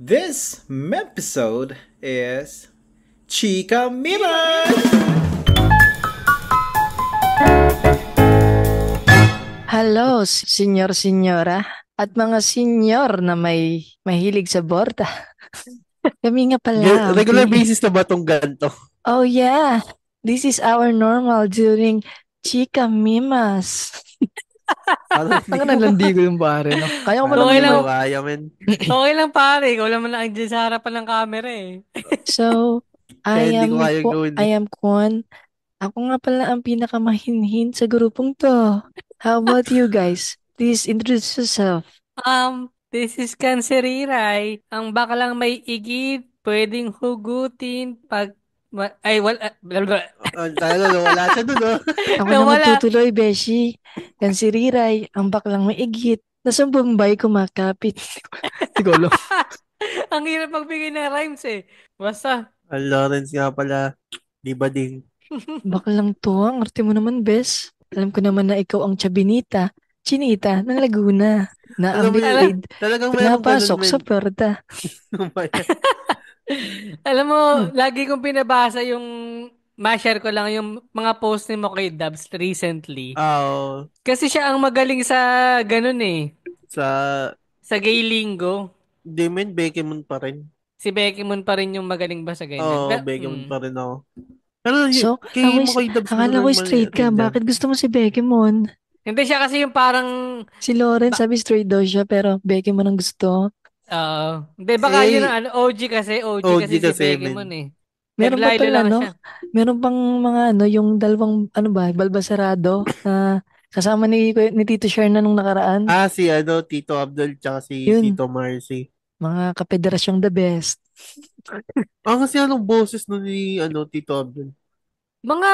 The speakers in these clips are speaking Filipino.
This episode is Chica Mimas! Hello, senyor-senyora at mga senyor na may mahilig sa borda. Kami nga pala ang Regular basis na ba tong ganito? Oh yeah, this is our normal during Chica Mimas. Parang hindi Ang ko nalandi ko yung pare, no? Kaya ko parang palang hindi Okay ko lang, mimo. kaya, men. okay lang pare. Ikaw lang man lang dyan sa harapan ng camera eh. So, Kaya hindi ko kaya gawin I eh. am Kwon. Ako nga pala ang pinakamahinhin sa grupong to. How about you guys? Please introduce yourself. This is Kanseriray. Ang bakalang may igid, pwedeng hugutin pag ay wala blah, blah. Talaga, wala siya dun, oh. Ako na Nawala. magtutuloy, Beshi. Yan si Riray, ang baklang maigit. Nasa Bombay kumakapit. Hindi ko alam. Ang hirap magbigay ng rhymes eh. Basta, Ang Lawrence nga pala. Di ba ding? Baklang to, ang arte mo naman, Bes. Alam ko naman na ikaw ang Chabinita, Chinita ng Laguna, na ang Alam mo yun, ala, bitbit talagang meron ganun, pinapasok men. sa perda. alam mo, Hmm. lagi kong pinabasa yung ma-share ko lang yung mga post ni Mokoy Dubs recently. Oo. Kasi siya ang magaling sa ganun eh. Sa, Sa gay lingo. di men, Bekemon pa rin. Si Becky Moon pa rin yung magaling ba sa ganyan? Oo, Bekemon pa rin ako. Pero So, kay Makoy Dubs mo akala ko naman straight ka. rin dyan. Bakit gusto mo si Bekimon? Hindi siya kasi yung parang, Si Lauren ba, sabi straight daw siya, pero Bekimon ang gusto. hindi baka yun Eh, ang ano, OG OG kasi si kasi, Becky men. Moon eh. Meron pa Naglaylo pala, lang no? siya. Meron pang mga ano, yung dalawang, ano ba, balbasarado na kasama ni Tito Sharon na nung nakaraan. Si Tito Abdul tsaka si Yun, Tito Marcy. mga kapederasyong the best. Kasi anong boses nun ni Tito Abdul? Mga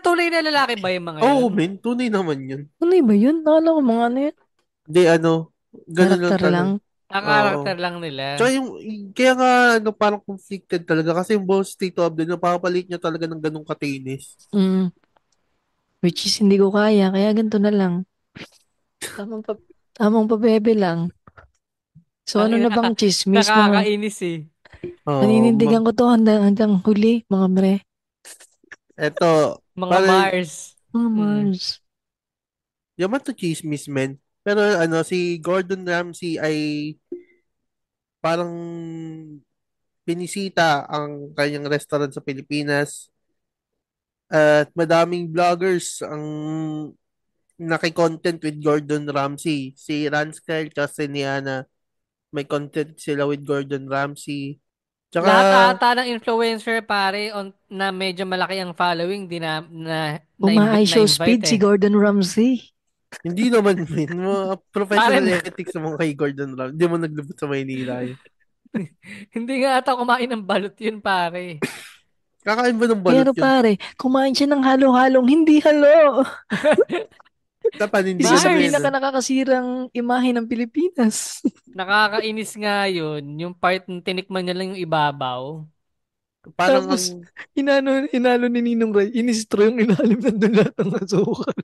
tunay na lalaki ba yung mga Oo, yun? men. Tunay naman yun. Ano ba yun? Nakala ko mga ano yun? Hindi, ganun lang Karakter lang. talaga. Ang Oo. karakter lang nila. Tsaka kaya nga, parang conflicted talaga. Kasi yung boss Tito Abdul, napapalit niya talaga ng ganung katinis. Mm, which is hindi ko kaya, kaya ganito na lang. Tamang pa, tamang pabebe lang. So Ang ano ina, na bang chismis, mga nakakainis eh. Oo, paninindigan ko to hanggang huli, mga bre. eto, Mga para, Mars. Mga Mm. Mars. yaman to chismis, men. Pero si Gordon Ramsay ay parang pinisita ang kanyang restaurant sa Pilipinas. At madaming vloggers ang naki-content with Gordon Ramsay. Si Rance Kyle tsaka si Niana, may content sila with Gordon Ramsay. Tsaka, Lahat ata ng influencer pare na medyo malaki ang following di Uma-I na show invite speed si eh. Gordon Ramsay. hindi naman, mga professional Pare, ethics mo kay Gordon Ramsay. Hindi mo naglubot sa Maynila eh. hindi nga ata kumain ng balot yun pare. Kakain ba ng balot Pero yun? pare, kumain siya ng halo-halong hindi halo. Sa Isa panindigan sa mo yan, Mars! ah. pinaka nakakasirang imahe ng Pilipinas. Nakakainis nga yun. Yung part na tinikman niya lang yung ibabaw. Parang ang, Tapos, inalo ni Ninong Ray, inistro yung ilalim ng lahat ng asukal.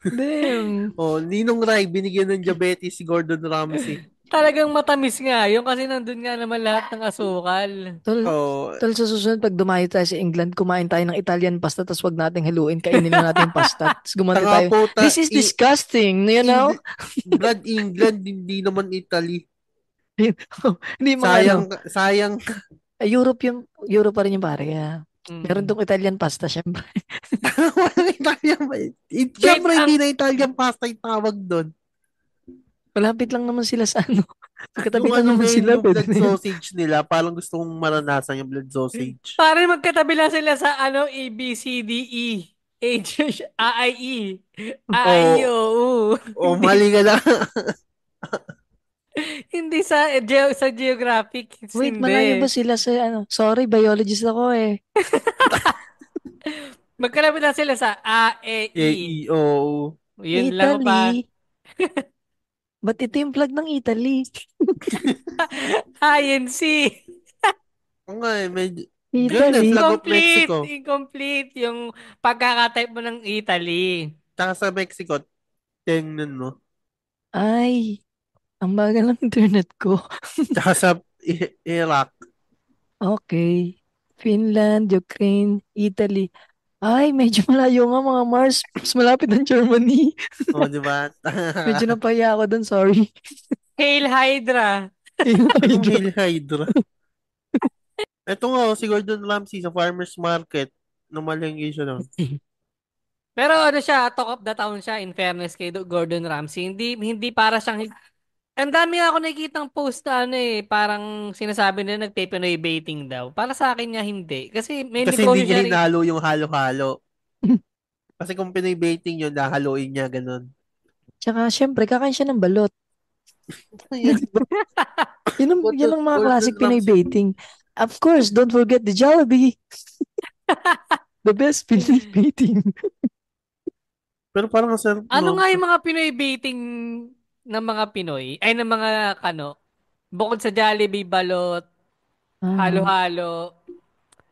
Damn. Ninong Rai, binigyan ng diabetes si Gordon Ramsay. Talagang matamis nga yun kasi nandun nga naman lahat ng asukal. Tol, Oh, tol, sa susunod, pag dumayo tayo sa England, kumain tayo ng Italian pasta, tapos wag nating haluin, kainin lang natin yung pasta. Tapos gumanti tanga tayo, po, this is disgusting, you know? Brad England, hindi naman Italy. Hindi mga ano, Sayang, sayang. Europe pa rin yung pare. Kaya, meron Mm. tong Italian pasta, syempre. Walang Italian ba? Wait, Siyempre, hindi na Italian pasta yung tawag doon. Malapit lang naman sila sa ano. Yung Magkatabi lang naman men, sila, yung pwede blood na yun. sausage nila, parang gusto kong maranasan yung blood sausage. pare magkatabi lang sila sa ano, A, B, C, D, E. H, A, I, E. A, I, O, O, U. mali Hindi, ka lang. hindi sa geographic, Wait, malayo ba hindi. sila sa ano? Sorry, biologist ako eh. Magkalapit lang sila sa A, E, E, I. I, O. Yun lang pa. Italy. Ba't ito yung flag ng Italy? INC. Oo nga eh, medyo, ganun eh, Italy. flag of Mexico. Incomplete yung pagkakatype mo ng Italy. Tsaka sa Mexico, tingnan mo. Ay, Ang bagal ng internet ko. Tsaka sa Iraq. Okay. Finland, Ukraine, Italy. Ay, medyo malayo nga mga Mars. Mas malapit ng Germany. O, di ba? Medyo napaya ako dun, sorry. Hail Hydra. Anong Hail Hydra? Ito nga, si Gordon Ramsay sa farmer's market. Namalengke siya nun. Pero ano siya, talk of the town siya in fairness kay Gordon Ramsay. Hindi para siyang ang dami ako nakikitang post na ano parang sinasabi na nagpe-Pinoy baiting daw. Para sa akin niya hindi. Kasi may Kasi hindi negosyo niya siya rin. hinalo yung halo-halo. Kasi kung pinay-baiting yun, nahaluin niya ganun. Tsaka, syempre, kakain siya ng balot. Yan, Yan ang mga Gordon classic Pinoy Ramsay. baiting. Of course, don't forget the Jollibee. The best Pinoy baiting. Pero parang ang sarap Ano no. nga yung mga Pinoy baiting ng mga Pinoy? Ay, ng mga bukod sa Jollibee, balot, Ah, halo-halo,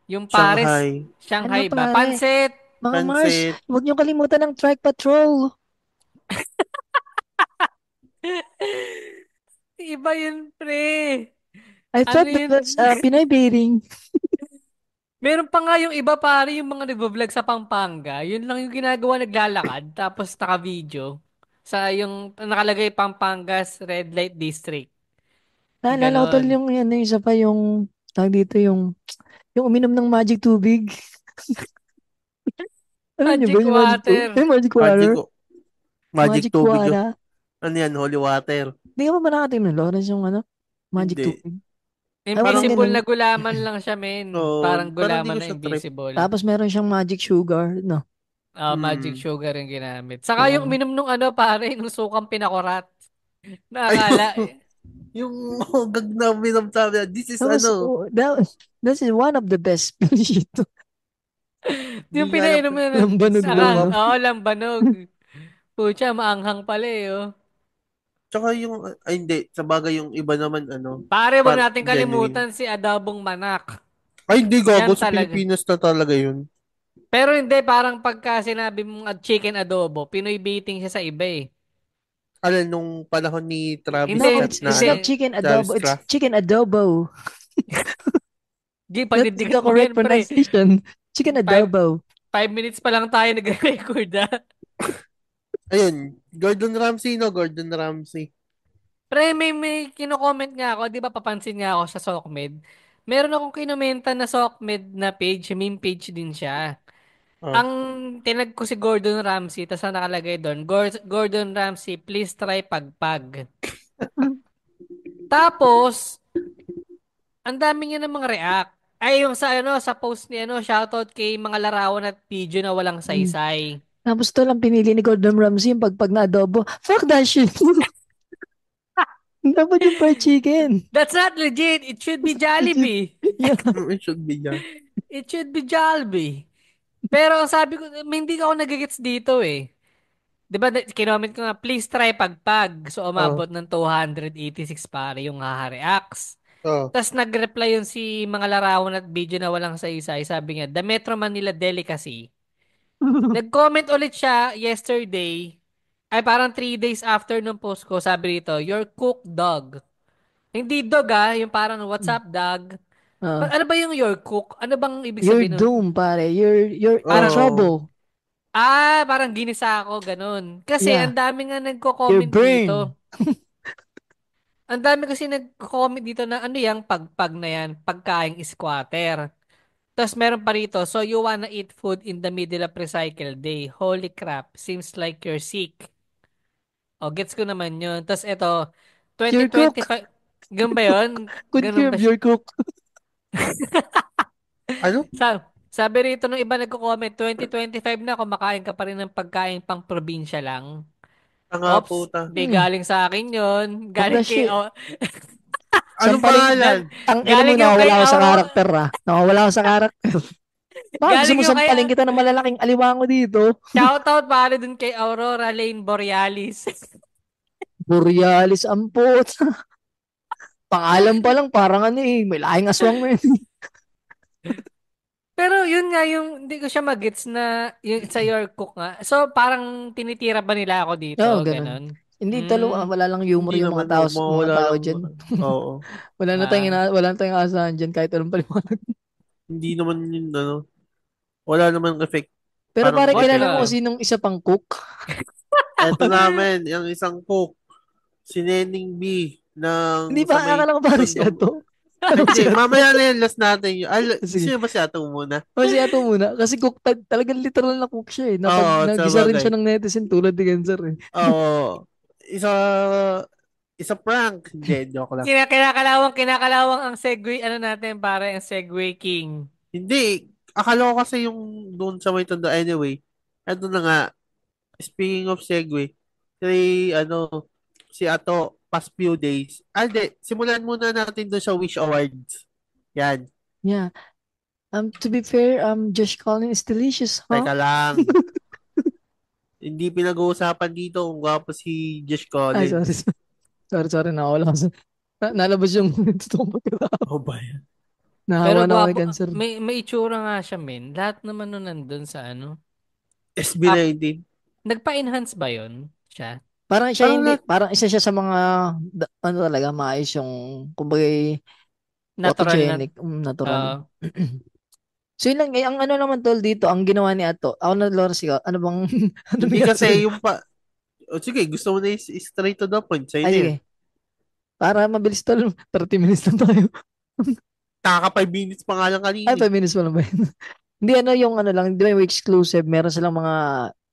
yung pares, Shanghai. ano Shanghai ba? pare? Pansit! Mga Mars, Pansit. huwag niyo kalimutan ng Trike Patrol. Iba yun, pre. I Ano thought that yun? was Pinoy baiting. Meron pa nga yung iba pare, yung mga nagvo-vlog sa Pampanga. Yun lang yung ginagawa, naglalakad. Tapos naka-video. Sa yung nakalagay Pampangas Red Light District. Naalala ko tol Ganon. yung, ano, isa pa yung, tawag dito yung uminom ng magic tubig. Alam niyo ba Magic yung magic tubig? water. Yung magic Magic, water? magic Magic tubig yun. water. Ano yan? Holy water. Hindi ka pa ba nakatingin ng Lawrence yung magic Hindi. tubig? Ay, walang Invisible ganun. na gulaman lang siya, men. Parang Parang hindi gulaman ko na siya trip. invisible. Tapos meron siyang magic sugar, no? Magic Hmm. sugar yung ginamit. Saka yung Oo. uminom nung pare, nung sukang pinakurat. Nakakala. Ayun. Yung gag na binamsabi. This is That was, ano. oh, that is one of the best pinito. Hindi Yung nga lang. pinainom na, Lambanog daw, no? lambanog. Pucha, maanghang pala oh. Tsaka yung, ay hindi. Sa bagay yung iba naman ano. Pare, wag natin Genuine. kalimutan si Adobong Manak. Ay hindi gago. Yan Sa talaga. Pilipinas na talaga yun. Pero hindi, parang pagka sinabi mong chicken adobo, Pinoy baiting siya sa iba eh. Alin, nung panahon ni Travis No, Hindi, Scott it's na hindi. not ano. chicken Travis adobo. It's Kraft. chicken adobo. Di, That's the panindigan mo correct yan, pre. pronunciation. Chicken 5 adobo. 5 minutes pa lang tayo nagre-record Ayun. Gordon Ramsay no. Gordon Ramsay. Pre, may kino-comment nga ako, di ba papansin nga ako sa Sokmed. Meron akong kinomenta na Sokmed na page, meme page din siya. Oh. Ang tinag ko si Gordon Ramsay, tapos ang nakalagay doon, Gordon Ramsay, please try pagpag. Tapos, ang dami niya ng mga react. Ay, yung sa post ni shoutout kay mga larawan at video na walang Mm. saysay. Tapos ito lang pinili ni Gordon Ramsay yung pagpag na adobo. Fuck that shit. Dapat yung fried chicken. That's not legit. It should be Jollibee. Yeah. It should be yan. It should be Jollibee. Pero ang sabi ko, hindi ka ako nagigits dito eh. 'Di ba, kinoment ko nga, please try pagpag. So, Oh. umabot ng 286 pare yung haha-reacts. Oh. Tapos nag-reply yun si mga larawan at video na walang saysay. Sabi niya, The Metro Manila Delicacy. Nag-comment ulit siya yesterday. Ay, parang 3 days after nung post ko. Sabi rito, your cook dog. Hindi dog yung parang what's up dog. Uh, Ano ba yung your cook? Ano bang ibig you're sabihin nun? doomed, pare. You're in Parang, Oh. trouble. parang ginisa ako, ganun. Kasi Yeah. ang dami nga You're nagko-comment burned. dito. Ang dami kasi nagko-comment dito na ano yung pagpag na yan, pagkaing squatter. Tapos meron pa rito, so you wanna eat food in the middle of recycle day. Holy crap, seems like you're sick. O, gets ko naman yun. Tapos ito, Your cook. 2025, ganun ba yun? Ganun Confirm ba your cook. Ano? Sabi rito nung iba nagko-comment, 2025 na, kumakain ka pa rin ng pagkain pang probinsya lang. Tanga Ops, puta. di galing sa akin yun. Fuck that Galing kay, shit. Anong Sampaling, pangalan? ang ina mo, galing yung kay nakawala ako sa Auro, karakter, ah. Nakawala ako sa karakter. Baka gusto galing mo yung kay, sampaling kita ng malalaking aliwango dito. shoutout pare dun kay Aurora Lane Borealis. Borealis ampot. Pangalan pa lang, parang ano eh. May lahing aswang mo yun. Pero yun nga yung hindi ko siya magets na yung sa your cook nga. So parang tinitira ba nila ako dito? Oo, ganun. Ganon. Hindi talo, wala lang humor Hindi yung naman, mga mawawala tao lang. diyan. Oo. Wala na tayong asahan diyan kahit anong paliwanag. Hindi naman yun, wala naman effect. Pero Parang pare, What kilala effect mo the? kung lang. sinong isa pang cook? Eto namin, yung isang cook, si Nening B, Hindi ng sa pa, may akala ko pare si tondo. Ato. Alam ko si Hindi, Ato. mamaya na yan, last natin yun. Gusto Sige. niyo ba si Atong muna? O si Ato muna. Kasi cook, talagang literal na cook siya eh. Oo, sa Nagisa rin bagay. siya ng netizen tulad ni Gensar eh. Oo. Isa, isa prank. Hindi, joke lang. Kinakalawang ang Segway, ano natin, pare, ang Segway King. Hindi, akala ko kasi yung doon sa may tondo. Anyway, eto na nga, speaking of segue, si Ato, past few days. Hindi, simulan muna natin doon sa Wish Awards. Yan, Yeah. To be fair, Josh Collin is delicious, huh? teka lang. Hindi pinag-uusapan dito kung gwapo si Josh Ay, sorry. Collins. Sorry, nawala ko. Nalabas yung totoong pagkatao. Oh, ba yan? Pero Nahawa na ako kay gwapo, Cancer. may itsura nga siya, men. Lahat naman nun nandun sa ano. Up, SB19. nagpa-enhance ba yun siya? Parang siya Parang hindi, lahat, parang isa siya sa mga, ano talaga, maayos yung, kumbaga, Natural na. photogenic, natural. Uh, So yun lang, ang ano naman tol dito, ang ginawa ni Ato, ako na Lawrence, ikaw, ano bang, ano hindi nangyari kasi sa'yo? yung sige, gusto mo na straight to the point. Sa'yo Ay, na sige, yan. para mabilis tol, 30 minutes lang tayo. Kaka 5 minutes pa nga lang Ay, kanina. 5 minutes pa lang ba yun? Hindi, ano yung ano lang, di ba yung exclusive, meron silang mga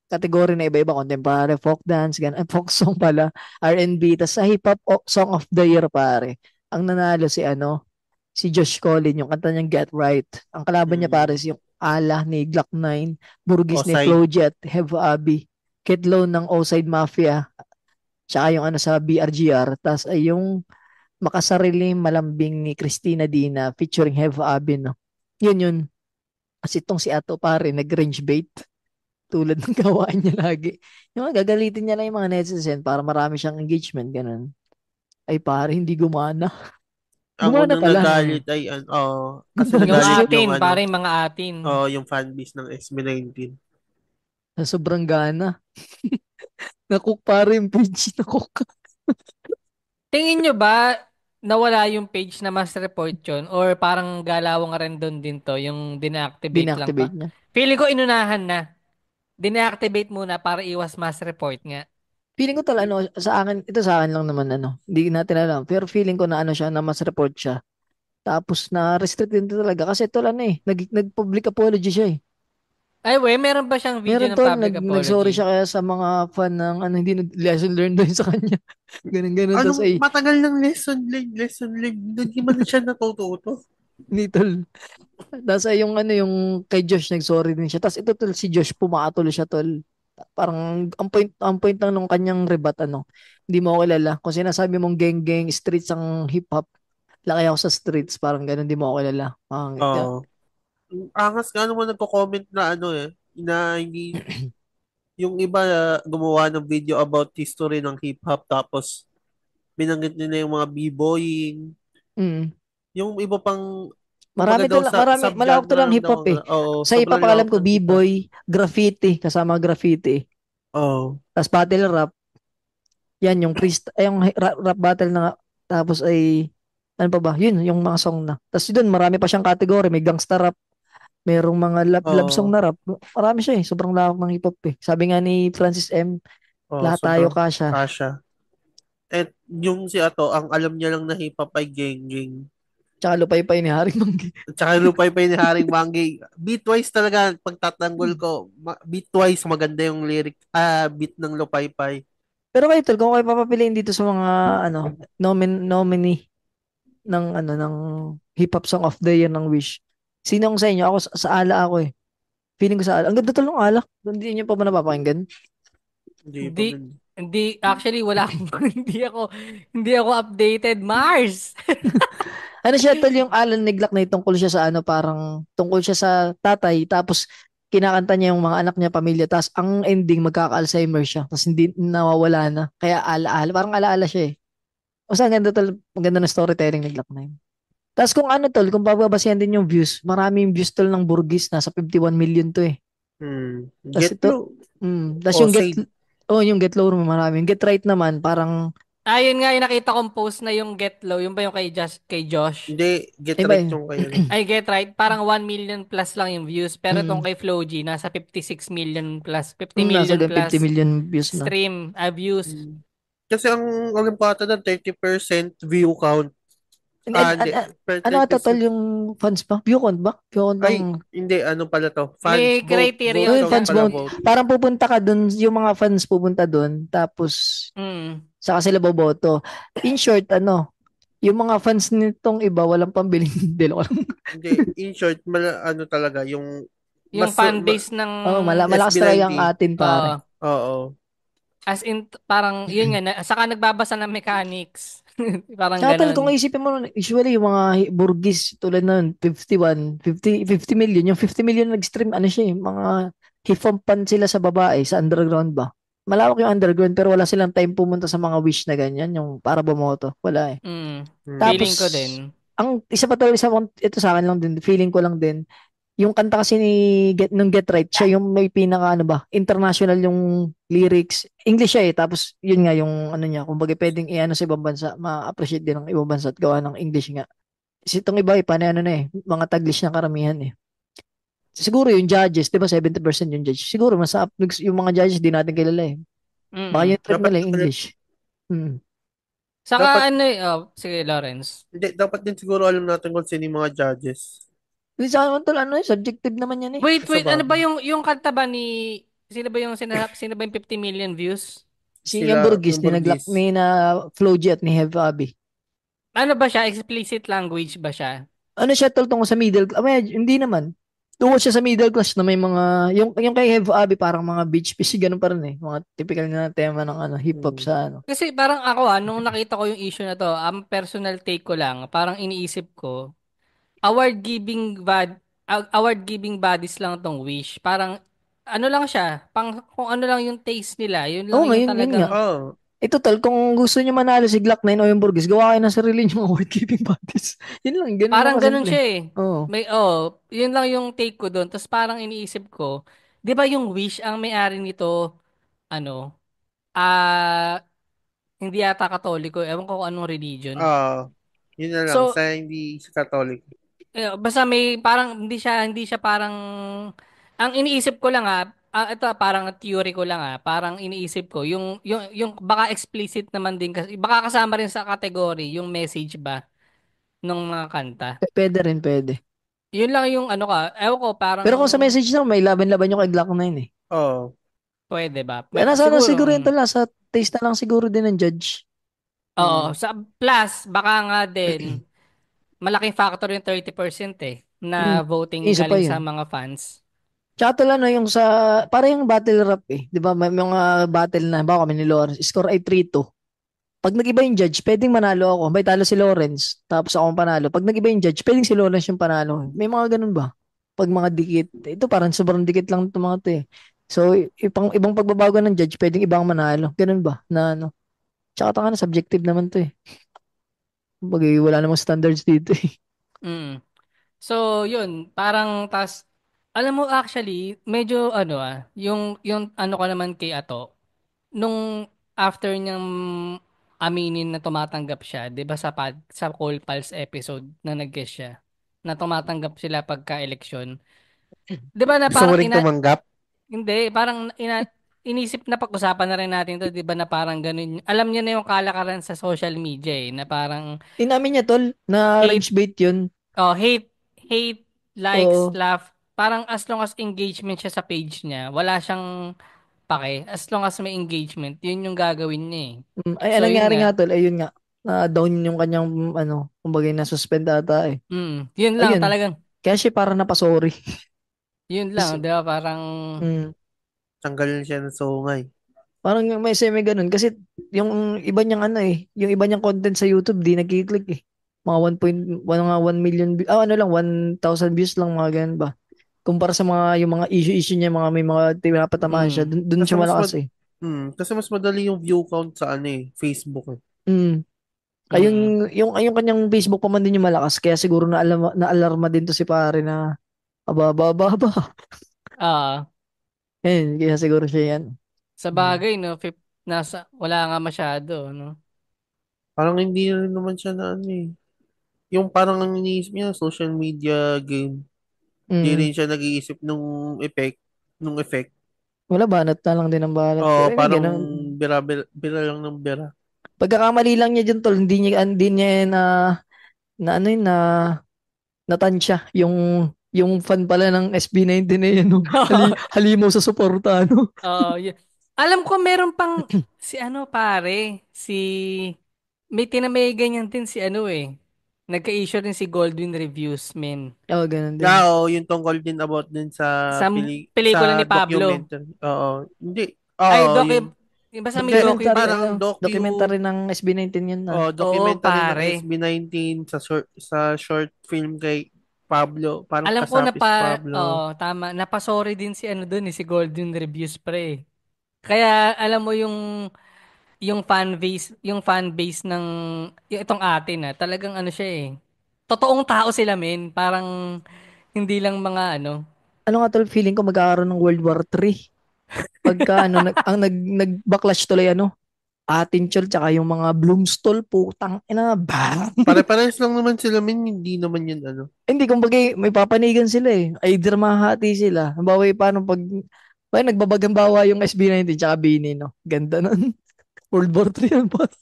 kategory na iba-iba, contemporary, folk dance, folk song pala, R&B, tas sa hip-hop song of the year, pare. Ang nanalo si ano, si Josh Collin, yung kanta niyang Get Right. Ang kalaban niya pare Mm. si yung Ala ni Glock 9, Burgis ni Oside. Flowjet, Hev Abi, Ketlo ng Oside Mafia, tsaka yung ano sa BRGR, tas ay yung makasarili malambing ni Christina Dina featuring Hev Abi, no. Yun. Kasi itong si Ato pare, nag-range bait tulad ng gawain niya lagi. Yung mga gagalitin niya lang yung mga netizen para marami siyang engagement, ganun. Ay pare, hindi gumana. Ang Gumana unang pala. nagalit ay, kasi Gumana yung si nagalit Josh. yung atin, pare, mga atin. yung fanbase ng SB19. Sa sobrang gana. Nakook pare yung page. Nakook. Tingin nyo ba nawala yung page na mas report yun? Or parang galawang random din to, yung dinactivate lang Dinactivate pa? niya. Feeling ko inunahan na. Dinactivate muna para iwas mass report nga. Feeling ko talaga, ano, sa akin, ito sa akin lang naman, ano, hindi natin alam. Pero feeling ko na ano siya, na mas report siya. Tapos na restrict din talaga. Kasi ito ano eh, nag-public apology siya eh. Ay, we, meron ba siyang video Meron ng tol, public nag-sorry apology? siya kaya sa mga fan ng ano, hindi lesson learned doon sa kanya. Ganun. Tapos Anong ay, matagal ng lesson learned, hindi man na siya natututo. hindi tol. Tapos ay yung ano, yung kay Josh, nag-sorry din siya. Tapos ito tol, si Josh, pumatol siya tol. Parang, ang point lang nung kanyang rebat, ano, hindi mo ako kilala. Kung sinasabi mong geng-geng, streets ang hip-hop, laki ako sa streets, parang ganun, di mo ako kilala. Pangit ka. Oo. Angas nga naman nagko-comment na na hindi, yung iba gumawa ng video about history ng hip-hop tapos binanggit nila yung mga b-boying. Mm. Yung iba pang, kumbaga Marami daw tol, marami, malawak to subgenre lang lang daw. hip-hop eh. Oo, Sa hip-hop, sobrang alam lawak ko, ng hip-hop. b-boy, graffiti, kasama graffiti. Oo. Tapos battle rap, yan, yung yung rap battle na, tapos ay, ano pa ba? Yun, yung mga song na. Tapos doon, marami pa siyang category. May gangsta rap, merong mga love song Oo. na rap. Marami siya eh. Sobrang lawak ng hip-hop eh. Sabi nga ni Francis M, Oo, lahat tayo sobrang kasya. kasha. At yung si ang alam niya lang na hip-hop ay geng-geng. Tsaka lupay-pay ni Haring Manggi. At saka yung lupay-pay ni Haring Manggi. Beatwise talaga, pagtatanggol ko, beatwise maganda yung beat ng lupay-pay. Pero kayo tol, kung kayo papapiliin dito sa mga ano, nominee ng ano ng hip hop song of the year ng Wish. Sino ang sa inyo? Ako sa Ala ako eh. Feeling ko sa Ala. Ang ganda tol ng Ala. Hindi niyo pa ba napapakinggan? Hindi pa Hindi, man. actually, wala akong, hindi ako updated. Mars! Ano siya tol yung Alan Neglak na tungkol siya sa ano parang tungkol siya sa tatay tapos kinakanta niya yung mga anak niya pamilya tapos ang ending magkaka-Alzheimer siya tapos hindi nawawala na. Kaya ala-ala. Parang ala-ala siya eh. Basta ang ganda tol. Ang ganda ng storytelling ni Glock 9. Tapos kung ano tol, kung bababasihan din yung views, maraming views tol ng Burgis, nasa 51 million to eh. Tapos Get ito, Low. tapos O yung Sade. Oh, yung Get Low marami. Yung Get Right naman, parang, Ayun nga, yung nakita kong post na yung Get Low. Yung ba yung kay Josh? Hindi, get iba right yun. yung kayo. Ano. Ay, Get Right. Parang 1 million plus lang yung views. Pero itong Mm. kay Flo G, nasa 56 million plus. 50 Nasa million 50 plus million views na. views. Kasi ang alam ko ata doon, 30% view count. And, Ah, hindi. ano total 30%. yung fans ba? View count ba? View count bang? Ay, hindi. Ano pala to? Fans May vote. Vote Oh, criterion yung count fans siya. pala vote. vote. Parang pupunta ka dun, yung mga fans pupunta dun, tapos Mm. saka sila boboto. In short, yung mga fans nitong iba, walang pambiling delo. Hindi. In short, ano talaga, yung Yung mas, fan base ng Oh, malakas talaga ang SB19. atin, pare. Oo. as in parang yun nga saka nagbabasa ng mechanics. Parang Tsaka tol, ganon. kung isipin mo, usually yung mga burgis tulad nun, 50 million. Yung 50 million nag-stream, ano siya mga hip-hop fan sila sa babae, sa underground ba? Malawak yung underground, pero wala silang time pumunta sa mga wish na ganyan, yung para bumoto. Wala eh. Mm. Hmm. Tapos, Feeling ko din. ang isa pa tol, ito sa akin lang din, feeling ko lang din, yung kanta kasi nung Get Right, siya yung may pinaka international yung lyrics. English siya eh. Tapos yun nga yung ano niya, kumbaga pwedeng i-ano sa ibang bansa, ma-appreciate din ng ibang bansa at gawa ng English nga. Kasi itong iba eh, paano na eh, mga Taglish na karamihan eh. Siguro yung judges, di ba 70% yung judge. Siguro yung mga judges di natin kilala eh. Baka Mm. yung trip Dapat, nila yung English. Hmm. dapat, Saka ano sige Lawrence. hindi, dapat din siguro alam natin kung sino yung mga judges. Kasi sa akin tol, subjective naman yan eh. Sa Wait, ano ba bagay. yung kanta ba ni sino ba yung 50 million views? Si yung Burgess, Yung ni naglock Burgess. ni na Floji at ni Hev Abi. Ano ba siya? Explicit language ba siya? Ano siya tol tungkol sa middle class? Hindi naman. Tungkol siya sa middle class na may mga, yung kay Hev Abi parang mga beach fish, ganun pa rin eh. Mga typical na tema ng hip hop Hmm. sa Kasi parang ako nung nakita ko yung issue na to, ang personal take ko lang, parang iniisip ko, award giving bodies lang tong Wish. Parang ano lang siya, kung ano lang yung taste nila, yun lang Oo nga, yung yun nga. talagang Oh, Ito tol, kung gusto niyo manalo si Glock 9 o yung Burgess, gawa kayo ng sarili niyo mga award giving bodies. Yun lang, ganun lang parang ganun kasimple. siya eh. Oo. Yun lang yung take ko doon. Tapos parang iniisip ko, 'di ba yung Wish ang may-ari nito, ano, hindi yata Katoliko, ewan ko kung anong religion. ah, yun na lang. So, Sa hindi sa Catholic. basta may parang hindi siya parang ang iniisip ko lang ito parang theory ko lang parang iniisip ko yung baka explicit naman din kasi baka kasama rin sa category yung message ba ng mga kanta. Pwede rin, pwede. Yun lang yung ano ewan ko parang Pero kung sa message na, may laban-laban yung kay Glock 9 eh. Oh, pwede ba? Nasa ano Siguro. siguro yun tol, sa taste na lang siguro din ng judge. Oo, hmm. sa plus baka nga din malaking factor yung 30% Hmm. na voting Isa pa galing sa yun. mga fans. Tsaka tol, yung para yung battle rap eh. Di ba, may mga battle na, baka kami ni Lawrence, score ay 3-2. Pag nag-iba yung judge, pwedeng manalo ako. May talo si Lawrence, tapos ako ang panalo. Pag nag-iba yung judge, pwedeng si Lawrence yung panalo. May mga ganun ba? Pag mga dikit. Ito parang sobrang dikit lang itong mga to eh. So, ibang pagbabago ng judge, pwedeng ibang manalo. Ganun ba? Na ano. Tsaka tanga na, subjective naman to eh. Bagay, wala namang standards dito eh. Mm. So, yun, parang alam mo actually, medyo yung ano ko naman kay Ato, nung after niyang aminin na tumatanggap siya, 'di ba sa Call Pals episode na nag-guest siya, na tumatanggap sila pagka-eleksyon. 'Di ba na Gusto mo parang ring tumanggap? hindi, parang inisip na pag-usapan na rin natin 'to, 'di ba na parang ganun. Alam niya na yung kalakaran sa social media na parang Inamin niya tol, na hate rage bait yun. hate, likes, Oo. laugh. Parang as long as engagement siya sa page niya, wala siyang pake. As long as may engagement, yun yung gagawin niya eh. Ay, So, anong yun nangyari nga nga. tol, ayun nga. Na down yung kanyang, kumbaga na suspend ata eh. Yun lang Ayun. talagang. Kaya siya parang napasorry. Yun lang, di ba? Parang, Mm. Tanggalin siya ng sungay. Parang may semi ganun. Kasi yung iba niyang yung iba niyang content sa YouTube, di nagkiklik eh. Mga 1 million, ano lang, 1,000 views lang, mga ganun ba. Kumpara sa yung mga issue niya, may mga pinapatamaan siya, mm, dun Kasi siya malakas eh. kasi mas madali yung view count sa Facebook eh. Mm. Ay, mm, yung kanyang Facebook pa man din yung malakas, kaya siguro na-alarma din to si pare na, aba, aba, aba, aba. ah, Kaya siguro siya yan. Sa bagay, no? Wala nga masyado, no? Parang hindi rin naman siya na ano eh. Yung parang ang iniisip niya, social media game. Hindi Mm. rin siya nag-iisip nung effect. Wala, banat na lang din ang balat. Oo, Pero yun, parang ganun. bira lang ng bira. Pagkakamali lang niya dyan, tol, hindi niya na ano yun, natansya yung fan pala ng SB19 na yun, no? Halimaw sa suporta, no? Oo, yun. Alam ko meron pang si ano pare, may ganyan din si ano eh. Nagka-issue rin si Goldwyn Reviews, men. Oo, ganun din. Oo, yung tungkol din about din sa Sa pelikula ni Pablo. documentary. Oo, hindi. Ay, Oo, yun. basta may Hindi, docu Documentary, din. parang documentary ng SB19 yun, na. Oo, documentary ng pare. SB19 sa short film kay Pablo. Parang Alam ko na kasapis Pablo. oo, tama. Napasorry din si ano doon, si Golden Reviews pre. Kaya alam mo yung fan base itong atin talagang ano siya eh. Totoong tao sila men, parang hindi lang mga ano. Ano nga, tol, feeling ko magkakaroon ng World War 3. Pagka ano, nag-backlash tuloy, ano, Atin Chol, tsaka yung mga Bloomstall, putang ina, bang! Pare-parehas lang naman sila, min. Hindi naman yun ano. Hindi, kumbaga, may papanigan sila eh. Either mahati sila. Halimbawa, paano pag nagbabagang bawa yung SB19 tsaka Bini, no? Ganda nun. World War 3 yan, boss.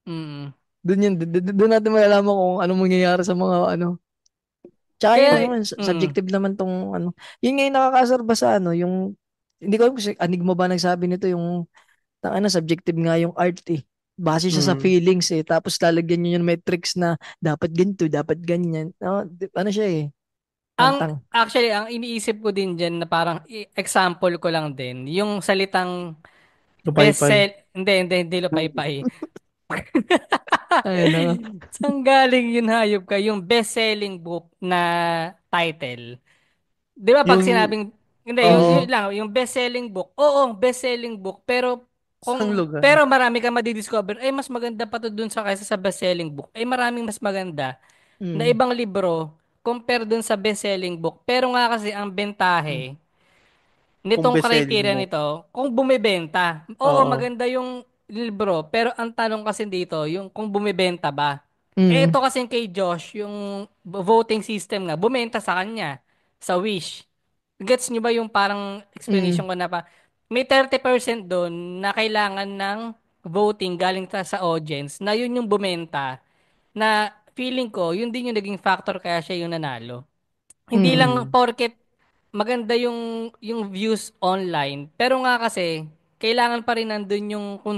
Mm. Doon natin malalaman kung anong mangyayari sa mga ano. Tsaka yun Kaya naman, subjective naman tong ano. Yun nga yung nakakasar ba sa ano, hindi ko alam kung Enigma ba nagsabi nito, yung subjective nga yung art eh. Base siya sa Mm. feelings eh. Tapos lalagyan niyo yung metrics na dapat ganito, dapat ganyan. No, ano siya eh. Tangtang. Actually, ang iniisip ko din diyan na parang example ko lang din, yung salitang Tupay-pay. hindi lupay-pay. Ayun na. Saan galing yun hayop ka? Yung best-selling book na title. Di ba pag Yung, sinabing, hindi, yun oo, lang, yung best-selling book. Oo, best-selling book. isang lugar. Pero marami kang madidiscover, ay mas maganda pa to dun sa kaysa sa best-selling book. Ay maraming mas maganda na Mm. ibang libro compare dun sa best-selling book. Pero nga kasi ang Mm. bentahe, Kung nitong best-selling criteria book. nito, kung bumibenta, oo, Oo. maganda yung libro, pero ang tanong kasi dito, yung kung bumibenta ba? Eh, Mm. ito kasi kay Josh, yung voting system nga, bumenta sa kanya, sa Wish. Gets nyo ba yung parang Mm. explanation ko na pa? May 30% doon na kailangan ng voting galing sa audience, na yun yung bumenta, na feeling ko, yun din yung naging factor kaya siya yung nanalo. Hindi lang Mm. porket maganda yung views online, pero nga kasi kailangan pa rin nandun yung kung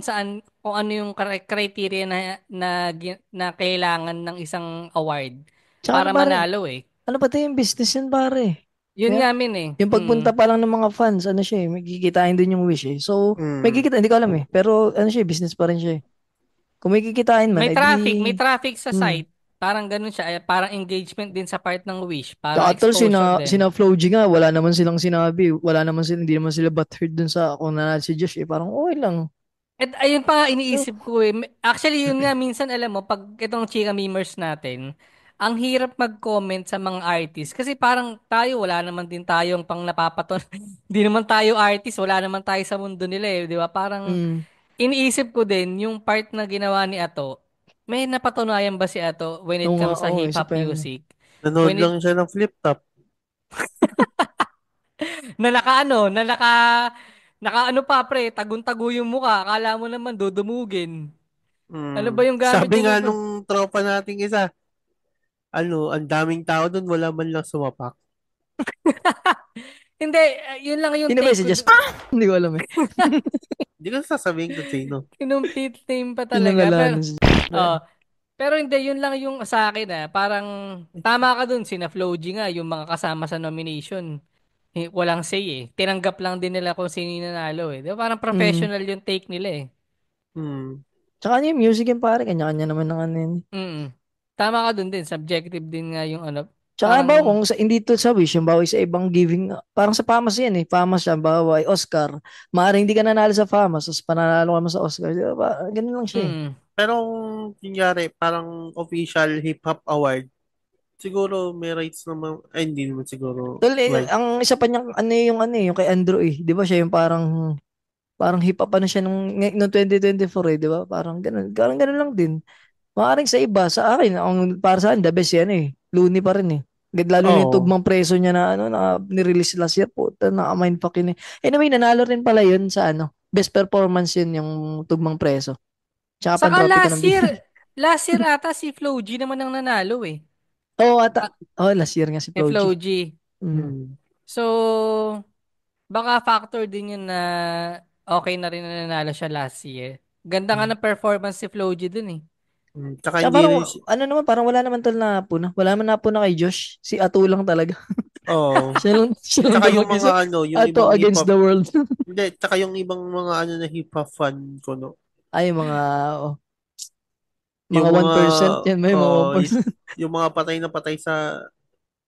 ano yung criteria na kailangan ng isang award Tsaka ano para pare, manalo eh. ano pa tayo yung business yun pare? Yun Yeah. nga min eh. Yung pagpunta pa lang ng mga fans, ano siya eh, may kikitain din yung Wish eh. So, may Mm. kikita, hindi ko alam eh. Pero ano siya, business pa rin siya eh. Kung may kikitain man, May edi, traffic sa hmm. site. Parang ganun siya, parang engagement din sa part ng Wish, parang Tsaka tol, exposure din. sina Flo G nga, wala naman silang sinabi. Hindi naman sila butthurt dun sa kung nanalo si Josh eh. Parang okay lang. At ayun pa nga So, iniisip ko eh. Actually, yun nga, minsan alam mo, pag itong chika memers natin, ang hirap mag-comment sa mga artist. Kasi parang tayo, wala naman din tayong pang napapaton. Hindi naman tayo artist, wala naman tayo sa mundo nila eh. Di ba? Parang mm, iniisip ko din, yung part na ginawa ni Ato, may napatunayan ba si Ato when it oo nga, comes sa oo, isa hip-hop pa yan. music? Nanood When it, lang siya ng flip top. naka ano pa pre, tagun-tago yung mukha. Akala mo naman dudumugin. Ano ba Mm. yung gamit Sabi niya nga doon? nung tropa nating isa, ang daming tao doon, wala man lang sumapak. Hindi, yun lang yung Sino ba take yun? Si ko. Jess? Hindi ko alam eh. Hindi ko sasabihin kung sino. Kinumpit name pa talaga. Pinangalanan si Jess. Oh, pero hindi, yun lang yung sa akin Parang tama ka dun, sina Flo G nga, yung mga kasama sa nomination. Walang say eh. Tinanggap lang din nila kung sino yung nanalo eh. Di ba? Parang Mm. professional yung take nila eh. Hmm. Tsaka ano yung music yung pare, kanya-kanya naman ng ano yun. Mm. Tama ka dun din. Subjective din nga yung ano. Tsaka ba Parang, kung hindi to sa Wish, yung bawa sa ibang giving, parang sa FAMAS yan eh. FAMAS siya, bawa ay Oscar. Maaaring hindi ka nanalo sa FAMAS, tapos pananalo ka mo sa Oscar. Di ba? Ganun lang siya eh. mm. Pero kung kunyari, parang official hip-hop award, siguro may rights naman. Ay, hindi naman siguro Tol, right. ang isa pa niyang ano yung kay Andrew eh. Di ba siya yung parang Parang hip hop ano siya nung 2024 eh, di ba? Parang ganun lang din. Maaaring sa iba, sa akin, para sa akin, the best yan eh. Looney pa rin eh. Lalo na yung Oo. tugmang preso niya na ano na nirelease last year po. Naka-mindfuck yun eh. Anyway, nanalo rin pala yun sa ano. Best performance yun yung tugmang preso. Tsaka Saka Pantropiko ng Big. last year ata si Flo G naman ang nanalo eh. Oo, ata. Ah, Oh, last year nga si ni Pro G. Flo G. Mm. Mm. So, baka factor din yun na okay na rin na nanalo siya last year. Ganda nga Mm. ng performance si Flo G dun eh. Tsaka Tsaka hindi parang, rin ano naman, parang wala naman tol na puna. Wala naman na puna kay Josh. Si Ato lang talaga. Oo. Siya lang Tsaka daw yung mag-isa. mga ano, yung Ato ibang hip against hop. the world. Hindi, tsaka yung ibang mga ano na hip hop fan ko, no. Ay, oh, mga Yung mga 1%. Yan ba yung mga oh, 1%? yung mga patay na patay sa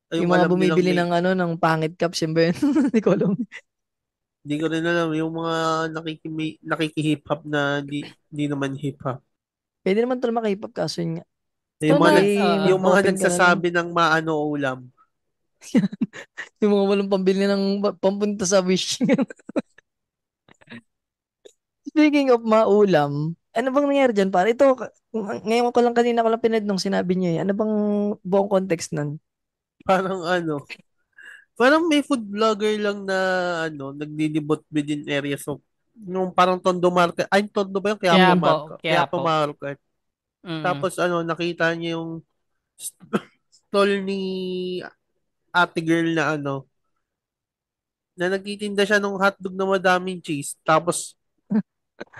yung Yung mga alam nilang bumibili ng ano, ng pangit caps. Yan ba yun? Hindi ko alam. hindi ko rin alam yung mga nakiki-hip hop na di naman hip hop. Pwede naman tol makipag kaso yun nga. So Yung mga na, yung mga Mag-open ka na lang. nagsasabi ng maano ulam. Yung mga walang pambili ng pampunta sa Wish. Speaking of maulam, ano bang nangyari dyan, pare? Ito, ngayon ko lang kanina ko lang pinad nung sinabi niyo eh. Ano bang buong context nun? Parang ano, parang may food vlogger lang na ano, nagdidibot within areas of yung parang Tondo Market. Ay, Tondo ba yung kaya Quiapo po, Market? kaya Quiapo po. Market. Mm. Tapos ano, nakita niya yung stall ni ate girl na ano, na nagtitinda siya ng hotdog na madaming cheese. Tapos,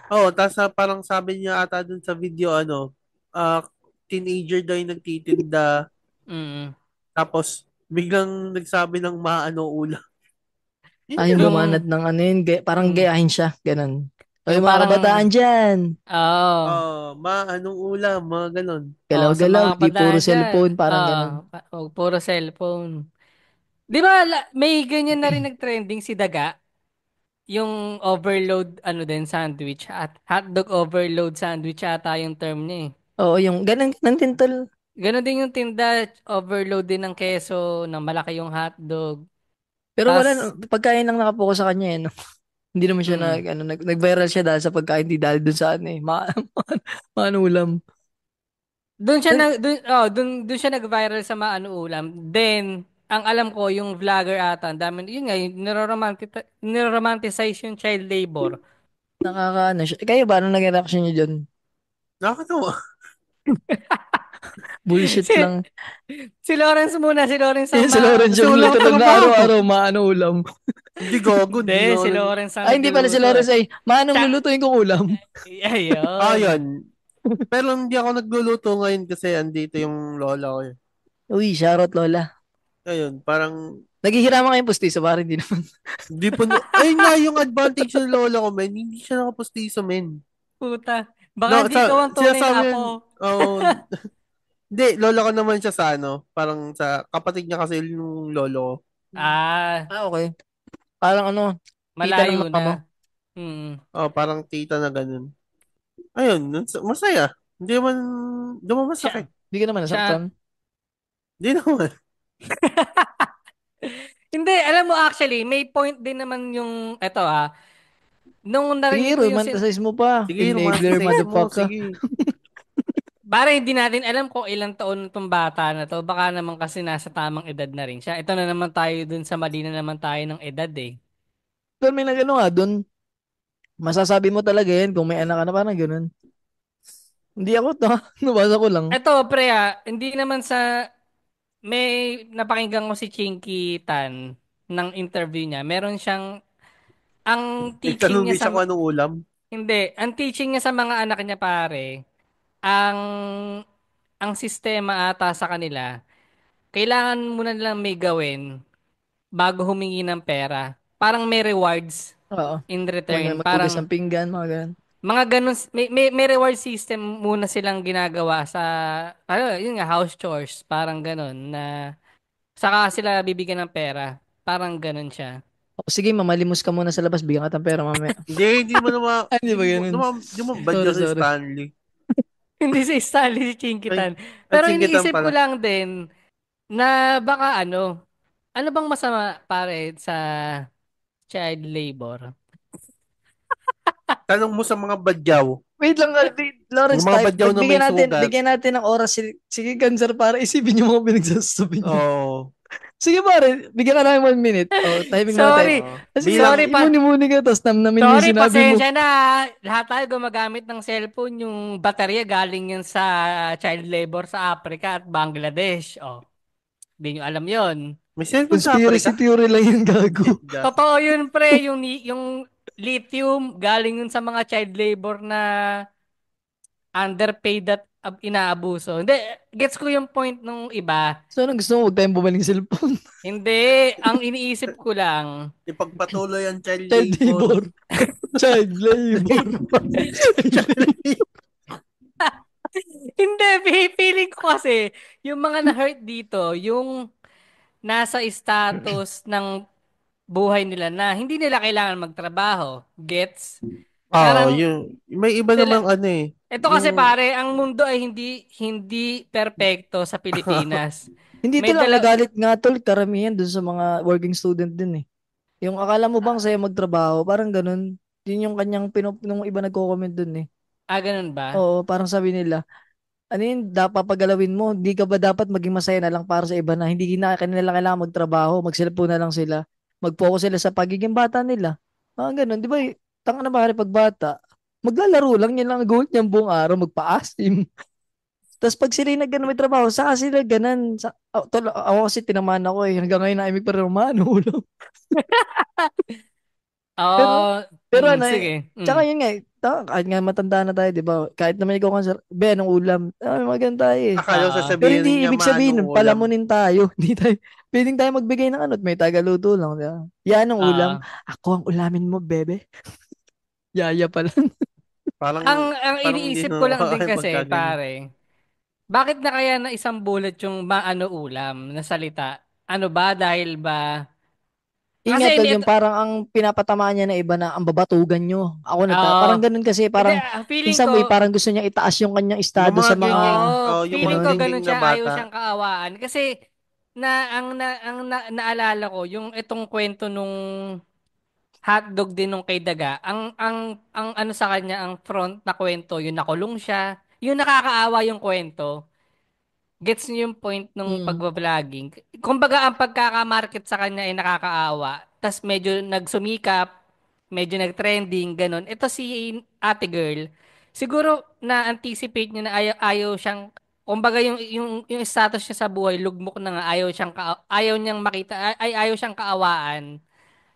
tapos parang sabi niya ata dun sa video, ano, ah, teenager daw yung nagtitinda. Mm. Tapos, biglang nagsabi ng maano ulam. Yun Yung lang. bumanat Yung, ng ano yun, parang mm, gayahin siya, ganun. O yung yung mga parang, kabataan dyan, oh, Maanong ulam, mga ganon. sa galaw-galaw, mga di puro padaan dyan, cellphone, parang ganun. puro cellphone. Di ba, may ganyan na rin nag-trending si Daga? Yung overload, ano din, sandwich. At hotdog overload sandwich ata yung term niya eh. Oo, yung ganun, ganun din tol. Ganon din yung tinda, overload din ng keso, ng malaki yung hotdog. Pero wala, Tas, pagkain lang nakapokus sa kanya eh, no? Hindi naman siya mm, nag-viral siya dahil sa pagkain, di dahil dun sa ano eh, maanulam. doon siya doon siya nag-viral sa Maano Ulam. Then, ang alam ko, yung vlogger ata, ang dami, yun nga, yung niroromanticize yung child labor. Nakakaano siya. Kayo ba, anong naging reaction niyo dyan? Nakakatawa. Bullshit Si, lang. si Lawrence muna, si Lawrence ang Yan si Lawrence Kasi yung walang literal na trabaho. araw-araw maano ulam. Hindi gago, Hindi, hindi nga. si Lawrence ang Ay, hindi pala si nagluluto. Lawrence ay, manong Siya, lulutuin kong ulam. ayun. Yun. Pero hindi ako nagluluto ngayon kasi andito yung lola ko eh. Uy, shoutout Lola. Ayun, parang Naghihiraman kayong pustiso, parang hindi naman. hindi po ayun nga yung advantage ng lola ko, men. Hindi siya nakapustiso, men. Puta. Baka No, hindi ikaw ang tunay sinasabi na yun, apo. hindi, lola ko naman siya sa ano, parang sa kapatid niya kasi yung lolo ko. Ah, Okay. Parang ano, tita ng malayo mama mo. na. Hmm. Parang tita na ganun. Ayun, masaya. Hindi mo Siya, masakit. Hindi ka naman siya, nasaktan. Hindi naman. hindi, alam mo actually, may point din naman yung, eto nung Sige, narinig ko yung romanticize mo pa. Sige, Enabler, romanticize mo. motherfucker. Sige. Bara hindi natin alam kung ilang taon itong bata na to. Baka naman kasi nasa tamang edad na rin siya. Ito na naman tayo dun sa mali na naman tayo ng edad eh. Pero may nagano nga doon, masasabi mo talaga yan kung may anak ka na parang ganun. Hindi ako to, nabasa ko lang. Ito pre hindi naman sa, may napakinggan ko si Chinky Tan ng interview niya. Meron siyang, ang teaching Nagtanong niya din sa, siya kung anong ulam. hindi, ang teaching niya sa mga anak niya pare, ang, ang sistema ata sa kanila, kailangan muna nilang may gawin bago humingi ng pera. Parang may rewards Oo. in Muna return. maghugas Parang ng pinggan, mga ganun. mga ganun, may reward system muna silang ginagawa sa, ano, yun nga, house chores. Parang ganun na saka sila bibigyan ng pera. Parang ganun siya. O, sige, mamalimos ka muna sa labas, bigyan ka ng pera mamaya. Hindi mo naman, Ay, hindi ba ganun? hindi mo badya Sorry, si sorry. Stanley. Hindi si Stanley si Ay, Chinkitan. at Pero singgitan iniisip ko pala. lang din na baka ano bang masama pare sa child labor? Tanong mo sa mga badyaw. Wait lang, Lawrence, Yung mga badyaw na may sugat. bigyan natin ng oras sige, Ganser, para isipin yung mga pinagsasabi niyo. Oo. Sige pare, bigyan ka namin 1 minute. Timing natin. Sorry. Sige, Sorry pa. imuni ka, tapos namnamin yung Sorry, sinabi mo. pasensya na. Lahat tayo gumagamit ng cellphone. Yung baterya galing yun sa child labor sa Africa at Bangladesh. Oh, hindi nyo alam yon. May cellphone sa Conspiracy Africa? theory lang yung gago. Totoo yun, pre. Yung lithium galing yun sa mga child labor na underpaid at inaabuso. Hindi, gets ko yung point nung iba. So, anong gusto mo? Huwag tayong bumalik ng cellphone. Hindi, ang iniisip ko lang. Ipagpatuloy ang child Child labor. labor. Child labor. Hindi, feeling ko kasi, yung mga na-hurt dito, yung nasa status ng buhay nila na hindi nila kailangan magtrabaho. Gets? Oo, Parang, may iba sila, namang ito kasi pare, ang mundo ay hindi perpekto sa Pilipinas. Hindi May ito lang dala- nagalit nga tol, karamihan dun sa mga working student din eh. Yung akala mo bang sa'yo magtrabaho, parang ganun. Yun yung kanyang nung iba nagko-comment dun eh. ganun ba? Oo, parang sabi nila, ano yun, dapat pagalawin mo, hindi ka ba dapat maging masaya na lang para sa iba na hindi na kanila kailangan magtrabaho, mag-cellphone na lang sila, mag-focus sila sa pagiging bata nila. Ganun, di ba? Tanga na pare pag bata, maglalaro lang, yan lang ang goal niyang buong araw, magpa-asim. Tapos pag sila yung nagganun may trabaho, saka sila ganan. Ako kasi tinamaan ako eh. Hanggang ngayon naimig pa rin umano. Pero, Oo, ano sige. eh. Tsaka yun nga eh. Kahit nga matanda na tayo, di ba? Kahit naman ikaw cancer, be, anong ulam? Maganda tayo eh. Akala ko Ah. Pero sasabihin hindi niya ibig sabihin nun, manong ulam. palamunin tayo. Hindi tayo, pwedeng tayo magbigay ng ano at may tagaluto lang. Di ba? Yan ang ulam. Ako ang ulamin mo, bebe. Yaya pa lang. Parang Ang hindi iniisip na ko lang din makakain kasi, pagkaganyan. pare, bakit na kaya na isang bullet yung maano ulam na salita? Ano ba? Dahil ba? Ingat Kasi tol, hindi yung ito, parang ang pinapatamaan niya na iba na ang babatugan nyo. oo. Parang ganun kasi, Hindi, parang in feeling some way, ko, parang gusto niya itaas yung kanyang Yung estado mga sa mga, gengeng, yung feeling mga ko ganun. gengeng ganun na siya, ayaw bata. siyang kaawaan. Kasi, naalala ko, yung itong kwento nung hotdog din nung kay Daga, ang ano sa kanya, ang front na kwento, yung nakulong siya, yung nakakaawa yung kwento. Gets niyo yung point nung Mm. pagbablogger. Kumbaga, ang pagkakamarket sa kanya ay nakakaawa. Tas medyo nagsumikap, medyo nag-trending, ganun. Ito si ate girl, siguro na-anticipate niya na ayaw siyang, kumbaga yung status niya sa buhay, lugmok na nga, ayaw niyang makita, ayaw siyang kaawaan.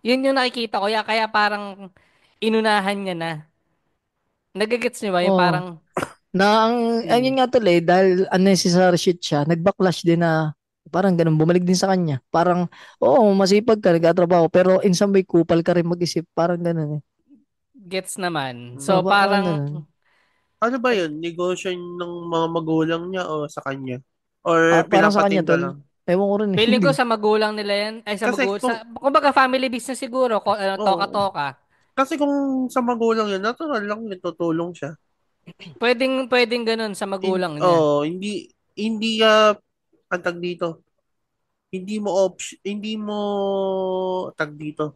Yun yung nakikita ko, kaya parang inunahan niya na. Nagagets niyo ba? Yung Oh. parang, Yun nga tol dahil unnecessary shit siya, nag-backlash din na, parang ganun, bumalik din sa kanya. Parang, oo, masipag ka, nagtatrabaho, pero in some way, kupal ka rin mag-isip, parang ganun eh. gets naman. So, Parang parang, ganun. Ano ba yun? Negosyo ng mga magulang niya o sa kanya? Or Parang sa kanya pinapatinda tol. lang? Ewan ko rin eh. feeling ko sa magulang nila yan, ay sa Kasi magulang, kung, kumbaga family business siguro, oh, toka-toka. kasi kung sa magulang yun, natural lang yun, tutulong siya. Pwedeng ganun sa magulang niya. Hindi, ang tag dito. Hindi mo tag dito.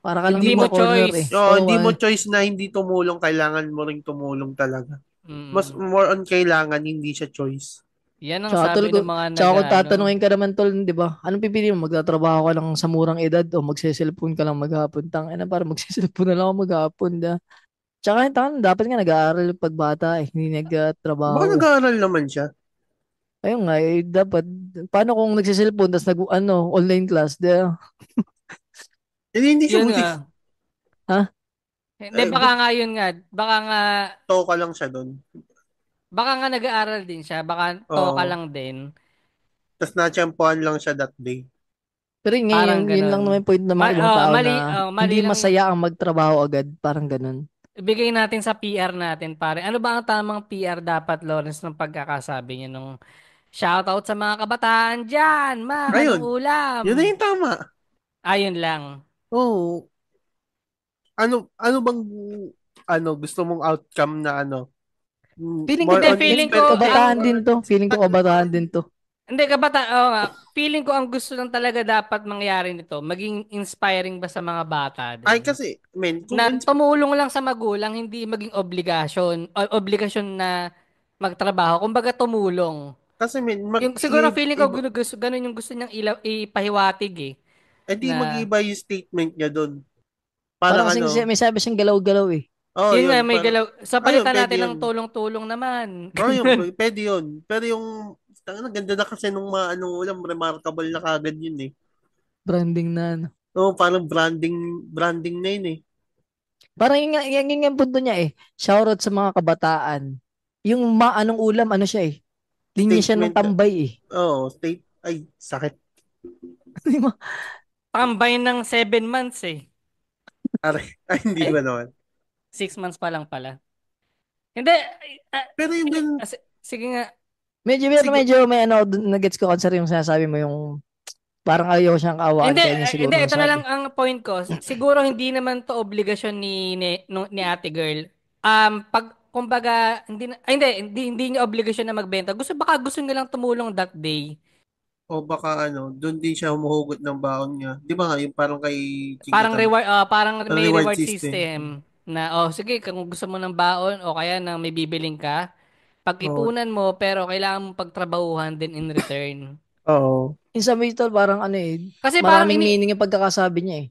Para ka lang Hindi din mo na corner eh. choice. Oo, Hindi mo choice na hindi tumulong, kailangan mo ring tumulong talaga. Mas Mm. more on kailangan, hindi siya choice. Yan ang tsaka tol, sabi ng mga tsaka kung nag-ano. tatanungin ka naman tol, di ba? Anong pipili mo? Magtatrabaho ka lang sa murang edad o magse-cellphone ka lang maghapon? Tangina, para magse-cellphone na lang ako maghapon. Tsaka dapat nga nag-aaral pag bata eh, hindi Baka nagtrabaho. nag-aaral naman siya. Ayun nga, dapat, paano kung nagse-cellphone tapos online class, Hindi siya Yun nga. buti. Ha? Hindi, baka nga yun nga. Toka lang siya doon. Baka nga nag-aaral din siya. Baka toka Oo. lang din. Tapos natsyempohan lang siya that day. Pero Parang yun lang ganun. naman yung point ng mga ibang tao na Mali hindi lang masaya ang magtrabaho agad, parang ganun. ibigay natin sa PR natin, pare. Ano ba ang tamang PR dapat, Lawrence, ng pagkakasabi niya nung shoutout sa mga kabataan dyan? Anong Ayun. ulam? Yun na yung tama. Ayun lang. Oo. Ano bang gusto mong outcome na Feeling ko, more Hindi, on feeling ko, inspire kabataan din to. Feeling ko kabataan din to. Hindi, oo nga. Feeling ko ang gusto lang talaga dapat mangyari nito, maging inspiring ba sa mga bata Ay, din. kasi, men, Na tumulong lang sa magulang, hindi maging obligasyon na magtrabaho. Kumbaga tumulong. kasi men, Yung siguro feeling ko iba, ganun yung gusto niyang ipahiwatig eh. Na mag-iiba yung statement niya doon. Parang Parang kasing ano, may sabi siyang galaw-galaw eh. oh, yun nga yun, may parang, galaw. Sa ayun, palitan pwede natin yun. ng tulong-tulong naman. Oh, yun, pwede yun. Pero yung, ganda na kasi nung mga anong ulam, remarkable na kagad yun eh. Branding na ano. Oo, parang branding na yun eh. Parang yun nga yung punto niya eh. Shoutout sa mga kabataan. Yung anong ulam, ano siya eh. Linya siya ng Statement, tambay eh. oo, ay, sakit. Di ba? Tambay ng 7 months eh. Aray, ay, hindi Ay, ba naman? 6 months pa lang pala. Hindi, Pero yung hindi. ganun, Sige nga. Pero siguro, medyo may ano, nagets ko concern yung sinasabi mo yung parang ayaw siyang kaawaan Hindi, kaya niya siguro hindi, ito na lang nasabi. ang point ko. Siguro hindi naman to obligasyon ni Ate Girl. Pag kumbaga hindi niya obligasyon na magbenta. Baka gusto niya lang tumulong that day. o baka ano, doon din siya humuhugot ng baon niya. Di ba nga, yung parang kay Chingatan, Parang may reward reward system. system na sige kung gusto mo ng baon o kaya nang may bibiling ka, Oo. pag-ipunan mo pero kailangan mong pagtrabahuhan din in return. Oo. Yung sa Mitchell, parang ano eh, Kasi parang maraming meaning yung pagkakasabi niya eh.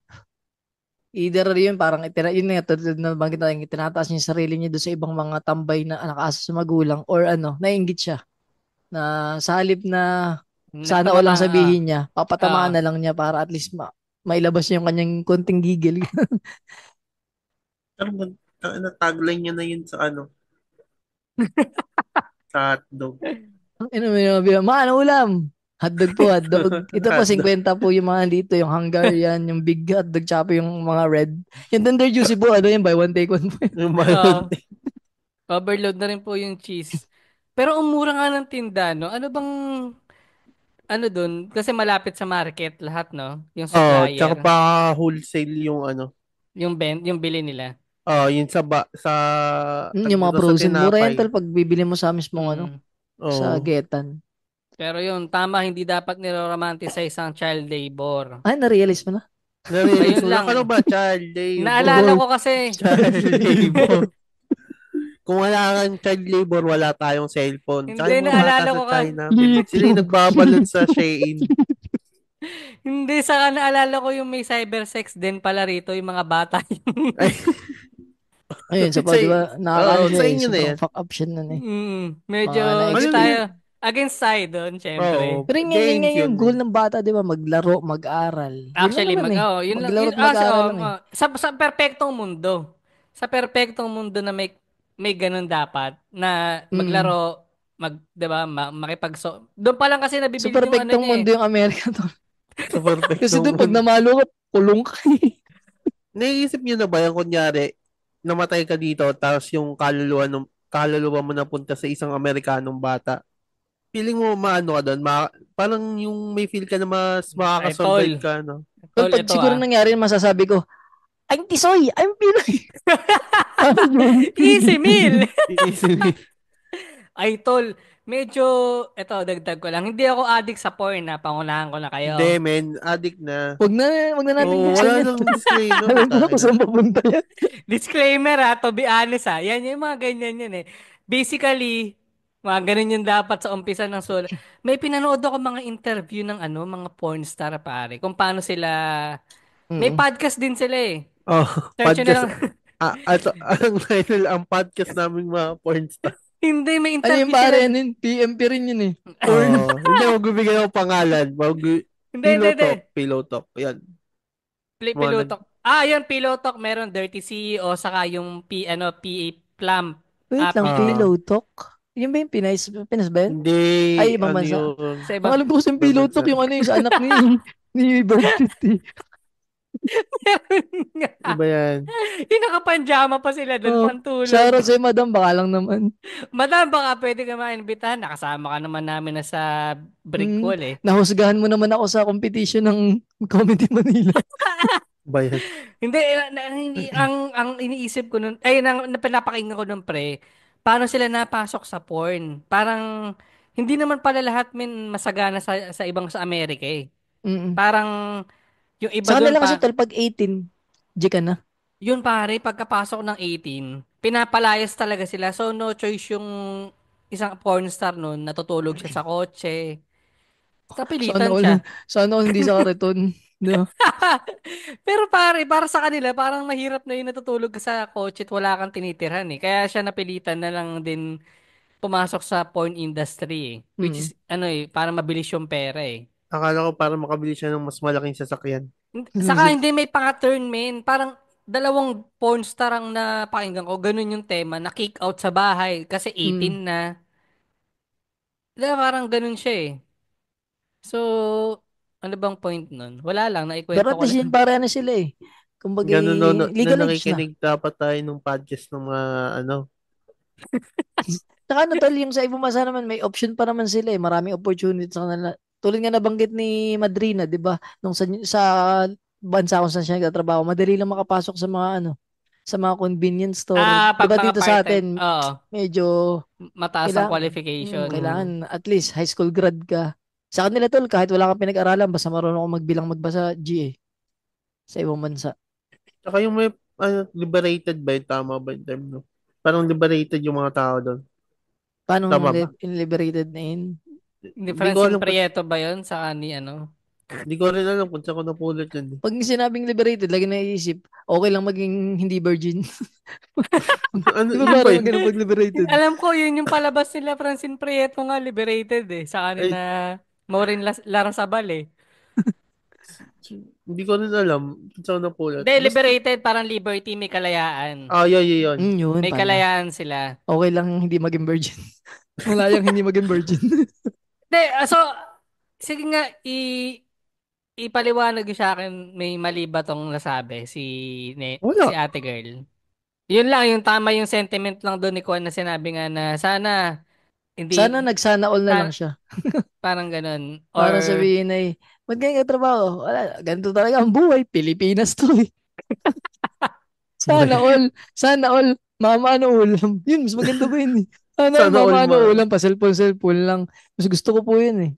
Either yun, parang yun nga, tulad na banggit natin, tinataas niya yung sarili niya doon sa ibang mga tambay na nakasa sa magulang or ano, naiinggit siya na sa halip na sana o lang nagpapata sabihin niya, papatamaan ah na lang niya para at least mailabas niya yung kanyang konting gigil. Ano ba, tagline niya na yun sa ano, sa hotdog. Ano mo yung bilang, ano ulam? Hotdog po, hotdog. Ito po, Hotdog. 50 po yung mga dito, yung Hungarian, yung big hotdog, tsaka po yung mga red. Yung Tender Juicy po, ano yung buy one take one po. Yung ah mayroon. overload na rin po yung cheese. Pero ang mura nga ng tinda, no? Ano bang ano dun? Kasi malapit sa market lahat, no? Yung Oh, tsaka supplier, pa wholesale yung ano. yung bili nila. Oh, yun sa Yung mga dito sa frozen, mura yan tinapay. tol pag bibili mo sa mismong ano, Mm. sa Oh. Getan. Pero yun, tama, hindi dapat niroromanticize ang child labor. Ay, na-realize mo na? Nare-realize Ayun mo na, lang. ano ba? Child labor. Naalala Labor. ko kasi, Child labor. Kung wala kang child labor, wala tayong cellphone. Tsaka hindi, yung mga bata naalala sa ko China, sila yung YouTube. nagbabalot sa Shein. hindi, saka naalala ko yung may cybersex din pala rito, yung mga bata. Ay, Ayun, sa sa, pa, di ba, nakakaano oo, siya sa eh, inyo na sobrang yan. fuck up siya nun eh. Medyo, Mga hindi Malulung, tayo, na-experience. against side doon, syempre. oo, Pero yun nga games yung yun eh. goal ng bata, di ba? Maglaro, mag-aral. Yun lang Actually, naman eh. yun lang, Maglaro at mag-aral lang eh. sa perpektong mundo. Sa perpektong mundo na may ganun dapat na Mm. maglaro, 'di ba, doon pa lang kasi Sa nabibuild yung ano perfectong niya eh. mundo yung Amerika to. Sa Kasi perfectong doon, pag mundo. namalo ka, kulong ka eh. Naiisip nyo na ba yung kunyari, namatay ka dito, tapos yung kaluluwa mo napunta sa isang Amerikanong bata. Feeling mo maano ka doon? Parang yung may feel ka na mas Ay, makakasurvive ka, no? Tol, tol, pag ito siguro nangyari, masasabi ko, I'm Tisoy! I'm Pinoy! Parang yun. Easy meal. Easily. Ay, tol, medyo, ito, dagdag ko lang. Hindi ako addict sa porn na pangunahan ko na Hindi, kayo. men. Addict na. Wag na natin Oo, buksan wala yan. nang disclaimer. Alam ko na Putang kung ina. saan papunta yan. Disclaimer to be honest yan yung mga ganyan yun eh. Basically, mga ganun yung dapat sa umpisa ng sulat. May pinanood ako mga interview ng mga porn star pare, kung paano sila, may Mm. podcast din sila eh. Oh, Search nyo na podcast. lang. Ang title, ang podcast namin mga porn star. Hindi, may Ano yung interview pare sila. yan yun? PMP rin yun eh. Porn. Oh, hindi ako bibigyan ng pangalan. Hindi. Pillow talk. Yan. Mga nag, Pilotalk. Yun, Pilotalk. Meron Dirty CEO, saka yung PA Plum. Wait lang, ah, Pillow Talk? Yun ba yung Pinas ba yun? hindi, Ay, ibang ano bansa. yun, Sa Ang iba. alam ko kasi yung ibang Pillow bansa. Talk, yung ano yung sa anak ni Brad Pitt eh. Meron nga. Iba yan. Yung nakapanjama pa sila doon, Oh, pantulog. shoutout sa'yo, madam. Baka lang naman. Madam, baka pwede ka maimbitahan. Nakasama ka naman namin na sa brick Hmm, wall eh. nahusgahan mo naman ako sa competition ng Comedy Manila. Iba yan. Hindi, ang iniisip ko nun, ay, pinapakinggan ko nun pre, paano sila napasok sa porn? Parang, hindi naman pala lahat masagana sa ibang sa Amerika eh. Mm. Parang yung iba Sa doon kanila kasi pa, tol, pag 18, di ka na. yun pare, pagkapasok ng 18, pinapalayas talaga sila. So no choice yung isang porn star noon, natutulog siya sa kotse. Sana Kapilitan all, siya. sana all hindi sa kariton. No? Pero pare, para sa kanila, parang mahirap na yung natutulog ka sa kotse at wala kang tinitirhan eh. Kaya siya napilitan na lang din pumasok sa porn industry eh. Which is, Mm. ano eh, para mabilis yung pera eh. Akala ko para makabili siya ng mas malaking sasakyan. Saka hindi may pang-turn men. Parang dalawang porn star ang napakinggan ko. Ganun yung tema. Na-kick out sa bahay kasi Mm. 18 na. Diba, parang ganun siya eh. So, ano bang point nun? Wala lang, Pero naikwento at ko least lang. yun para ano sila eh. Kumbaga, Ganun na legal age na. nakikinig dapat tayo ng podcast ng mga ano. Saka ano tol, yung sa ibang bansa naman, may option pa naman sila eh. Maraming opportunity sa kanila. Tulad nga nabanggit ni Madrina, di ba? Nung sa bansa kung saan siya nagtatrabaho, madali lang makapasok sa mga ano, sa mga convenience store. Di Pag ba mga dito sa part-time, atin, oo, medyo mataas ang kailangan, qualification. Mm. kailangan at least high school grad ka. Sa kanila tol, kahit wala kang pinag-aralan, basta marunong kang magbilang magbasa, G eh, sa ibang bansa. Saka yung may liberated ba yun? Tama ba yung term, no? Parang liberated yung mga tao doon. Paano Tama ba? liberated na yun? Ni Hindi ko Francine alam kung, Prieto ba yun sa ni ano? hindi ko rin alam kung saan ko napulot yun. Eh. Pag sinabing liberated, lagi naisip, okay lang maging hindi virgin. Ano, Di ba yun ba parang yun? ganun pag liberated? Alam ko, yun yung palabas nila Francine Prieto nga, liberated eh. Sa kanina, Ay, Maureen Larrazabal eh. hindi ko rin alam kung saan ko napulot. Hindi, Basta, liberated, parang liberty, may kalayaan. yun. Yun May pala. kalayaan sila. Okay lang hindi maging virgin. Wala yung hindi maging virgin. Hindi, so, sige nga, ipaliwanag niyo sa akin, may mali ba tong nasabi si Wala. ate girl? Yun lang, yung tama yung sentiment lang doon ni Kuan na sinabi nga na sana Sana hindi, nagsana all na lang sana, siya. parang ganun. Or, Para sabihin ay, ba't ganyan ka trabaho? Wala, ganito talaga ang buhay. Pilipinas to eh. Sana all. Sana all. Mama ano ulam. Yun, mas maganda pa yun eh. Sana all, Sana all mama ano ma... ulam. Pa-cellphone lang. Mas gusto ko po yun eh.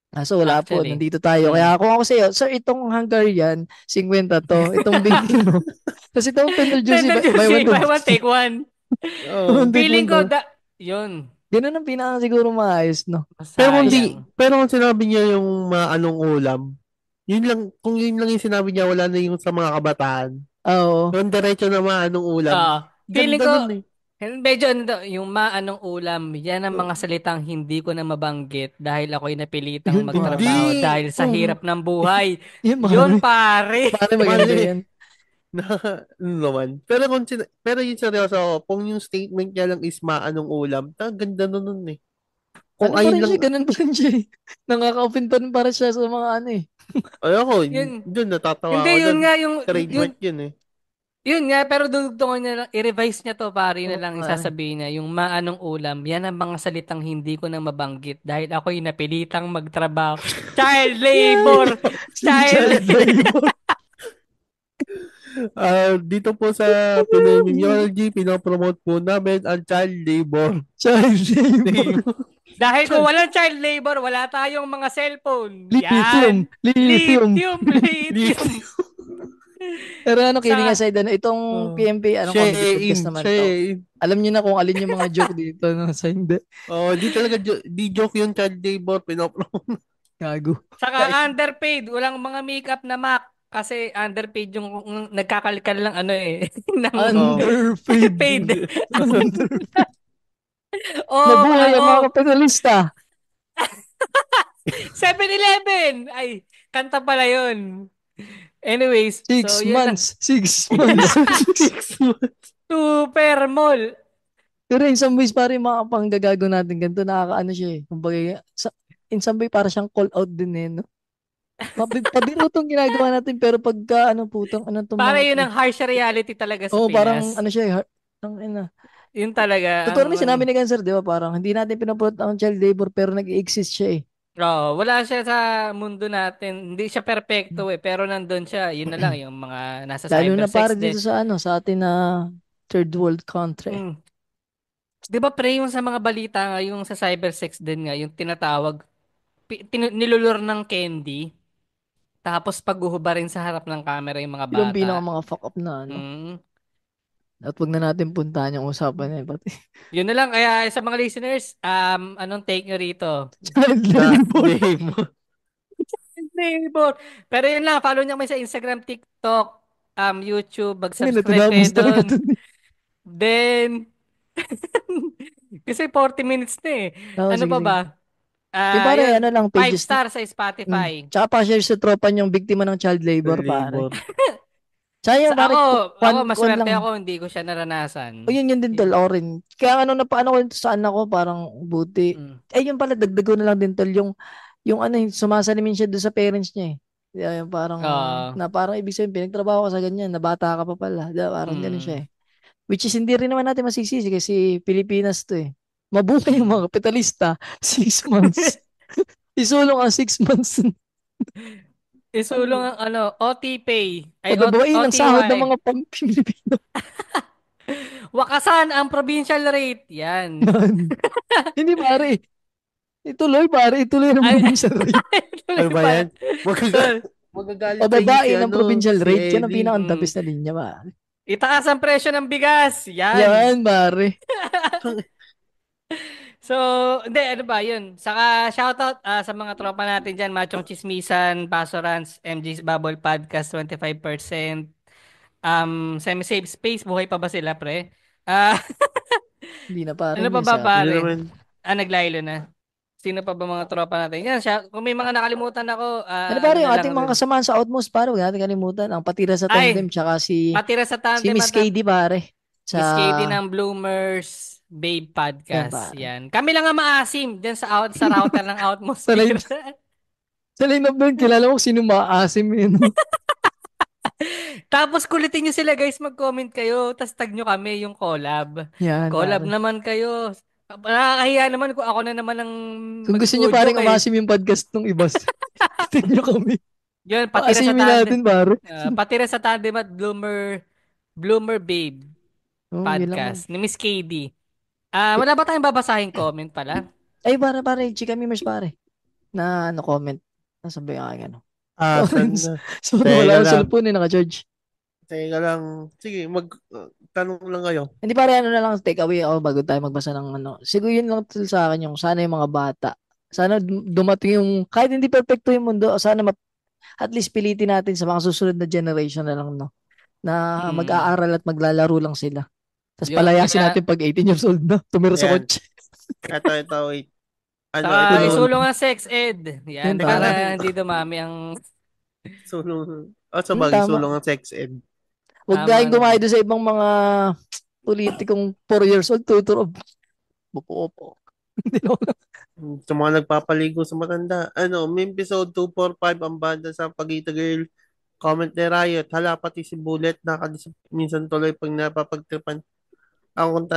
Kaso wala po, actually, nandito tayo. mm. Kaya kung ako sa'yo, sir, itong Hungarian, 50 to. Itong baby mo. Tapos itong Tender Juicy, Tender buy one, juicy, buy one, 20. take one. Oo. Take Feeling one ko, daw. yun, Ganun ang pinaka siguro maayos, no? masayang. Pero kung sinabi niya yung anong ulam, yun lang, kung yun lang yung sinabi niya, wala na yung sa mga kabataan. Oo. Yung diretso na anong ulam. Feeling Ganda ko, nun eh. medyo ano to, yung maanong ulam, yan ang mga salitang hindi ko na mabanggit dahil ako'y napilitang Yun, pare. magtrabaho Hindi! dahil sa hirap ng buhay. Yun, Yun, pare. pare. Pare, maganda Mali. yan. Na, ano naman. Pero pero yung seryoso ako, kung yung statement niya lang is maanong ulam, ganda nun eh. Kung Ano pa ayun rin lang, siya, ganun pa rin siya eh. Nakaka-open pa rin para siya sa mga ano eh. ayoko, Yun. dun natatawa Hindi, ako yun dun. nga, Trademark yun eh. yun nga, pero dudugtungan niya lang, i-revise niya to, pare, yun Oo, na lang pare. isasabihin niya, yung maanong ulam, yan ang mga salitang hindi ko na mabanggit dahil ako'y napilitang magtrabaho. Child Yay! labor! Sige, Child child labor. Dito po sa Pinoy Mimology, pinopromote po namin ang child labor. Child labor. Dahil kung Child. walang child labor, wala tayong mga cellphone. Lithium. Yan. Lithium. Lithium, lithium. Pero ano, kidding Sa, aside, ano, itong Oh. PMP, ano, comedy podcast naman to. Shame. Alam niyo na kung alin yung mga joke dito, no? Sa hindi. Oh, di talaga, di joke yung child labor, pinopromote. Gago. saka underpaid, walang mga makeup na Mac. Kasi underpaid yung nagkakalikal lang ano eh. ng Oh. Underpaid. paid. Underpaid. Oh, Mabuhay ang mga kapitalista. 7-Eleven! Ay, kanta pala yun. Anyways, so 6 yun lang. months. 6 months. 6 months. Super mall. Pero in some ways, parang yung mga panggagago natin ganito, nakakaano siya eh. Kumbaga, in some way, parang siyang call out din eh, no? Pabiro tong ginagawa natin, pero pagka, ano, putang, ano tong Para mga yun to? ang harsh reality talaga sa Oo, parang, Pinas. ano siya eh, ang ina. Yun talaga Totoo ang naman sinabi ni Cancer, di ba? Parang, hindi natin pinapulot ang child labor, pero nag-exist siya eh. wala siya sa mundo natin. Hindi siya perpekto eh, pero nandun siya. Yun na lang yung mga nasa Lalo na cybersex para din. dito sa, ano, sa atin na third world country. Mm. 'Di ba pre yung sa mga balita nga, yung sa cybersex din nga, yung tinatawag, nilulur ng candy, tapos paghuhubarin sa harap ng camera yung mga Yun ang bata. pinaka mga fuck up na ano. Mm. At wag na natin puntahan yung usapan na yun. Pati Yun na lang. Kaya sa mga listeners, anong take nyo rito? child The labor. name. Neighbor. Pero yun lang, follow nyo kami sa Instagram, TikTok, YouTube, Ngayon, mag-subscribe kayo tinapos talaga doon. dun. Then, kasi 40 minutes na eh. Oo, Ano sige, pa sige. ba? Yung pare, Yun, ano lang, 5 pages. star sa Spotify. Tsaka pa-share sa tropa niyong biktima ng child labor, pare. Labor. Tsaka Sa yung pare, ako kwan maswerte lang. ako, hindi ko siya naranasan. O yun din tol, Yun. ako rin. Kaya ano na paano ko sa anak ko, parang buti. Mm. Yun pala, dagdag ko na lang din tol, yung ano, sumasalimin siya doon sa parents niya eh. Kaya yung parang, Ah, parang ibig sabihin, pinagtrabaho ka sa ganyan, na bata ka pa pala. Parang ganun mm. siya eh. Which is hindi rin naman natin masisisi kasi Pilipinas to eh. Mabuhay yung Mm. mga kapitalista, 6 months. Isulong ang 6 months. Isulong ang ano, OT-Pay. Ay, Pagabawain ng sahod ng OTY. mga pang-Pilipino. Wakasan ang provincial rate. Yan. Yan. Hindi pare. Ituloy pare. Ituloy ng Ay, provincial rate. Ano tuloy ba pa. yan? Magagalit sa inyo si Pababain ng provincial si rate. Yan ang Ellie. pinakantapis na linya pare. Itaas ang presyo ng bigas. Yan. Yan pare. So, hindi, ano ba, yun. Saka, shoutout sa mga tropa natin dyan, Machong Chismisan, Basorans, MG's Bubble Podcast, 25%. Semi-safe space, buhay pa ba sila, pre? Ah, Hindi na pare. ano pa Hindi ba, sa atin. Hindi pare? naman. Naglaylo na. Sino pa ba mga tropa natin? Yan, kung may mga nakalimutan ako, Ano ano pare, yung na lang ating mga rin. kasamahan sa Outmost pare. Huwag natin kalimutan. Ang patira sa tandem. Ay, Tsaka patira sa si tandem Miss at KD pare. Sa, Miss KD ng Bloomers Babe yan Podcast. pare. Yan. Kami lang ang maasim dyan sa router ng Sa line, Outmosphere. sa line of doon, kilala mo sino maasim yun. Tapos kulitin nyo sila guys, mag-comment kayo, tapos tag nyo kami yung collab. Yan Collab pare. naman kayo. Nakakahiya naman kung ako na naman ang Kung gusto nyo mag-studio parang eh. umasim yung podcast ng ibas, tignan nyo kami. Yun, Paasimin natin pare. patira sa tandem at Bloomer Babe Oh, yun lang man. Podcast ni Miss KD. Wala ba tayong babasahing comment pala? Ay, pare, chika memers pare. Na ano comment. Nasabi ka aking ano. Saan Comments. na? Sorry, Teka wala akong lang. cellphone eh, naka-charge. Teka lang. Sige, tanong lang kayo. Hindi pare, ano na lang, take away ako bago tayo magbasa ng ano. Siguro yun lang tol sa akin yung sana yung mga bata. Sana dumating yung, kahit hindi perfecto yung mundo, sana at least pilitin natin sa mga susunod na generation na lang, no? Na Hmm. mag-aaral at maglalaro lang sila. Tapos Yun, palayasin kaya, natin pag 18 years old na, tumira sa Ayan. kotse. Ito, wait. Ito saka naman. isulong ang sex ed. Yan Yan, Teka lang. pare. para hindi dumami ang Sulong. Sa bagay, Tama. sulong ang sex ed. Huwag tama tayong gumaya naman. doon sa ibang mga politikong 4 years old, tutor of bupo-opo. Hindi na ako- Sa mga nagpapaligo sa matanda. May episode 245 ang banda sa Pagita Girl. Comment ni Riot. Hala, pati si Bullet minsan tuloy pag napapagtripan. Ang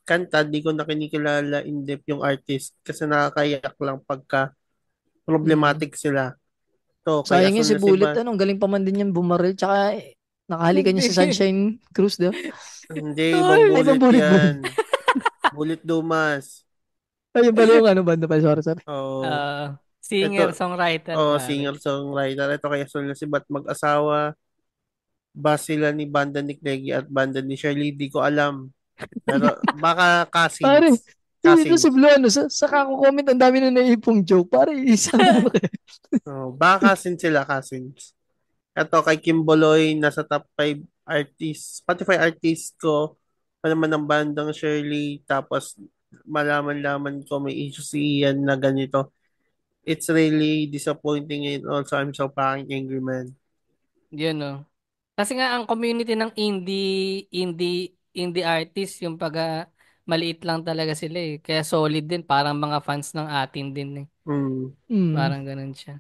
kanta, di ko na kinikilala in depth yung artist kasi nakakayak lang pagka Hmm. problematic sila. To, kay Sayang yun Asul si na si Bullet, ano, ang galing pa man din yan bumaril. Tsaka nakahalikan niya sa Hindi. Sunshine Cruise, di ba? Hindi, ibang Tol. Ay, ibang Bullet Bullet ba yun? yan. Bullet Dumas. Ay, yung pala yung ano, banda pa. Sorry. Oh, Singer, ito, songwriter, pare. singer-songwriter. Ito kay Asul na si Bat mag-asawa. Ba sila ni Banda ni Cleggy at Banda ni Shirley? Di ko alam. Pero baka Pare, cousins. ito si Cousins. Blue, ano, sa kako-comment, ang dami na naipong joke. Pare, isang ano kayo. Oh, baka cousins sila, cousins. Ito kay Kim Boloy, nasa top 5 artist, Spotify artist ko, pa naman ng bandang Shirley, tapos malaman-laman ko may issue si Ian na ganito. It's really disappointing and also I'm so fucking angry man. Yun, no. Kasi nga ang community ng indie artist yung maliit lang talaga sila eh. Kaya solid din, parang mga fans ng atin din eh. Mm. Hmm. Parang ganun siya.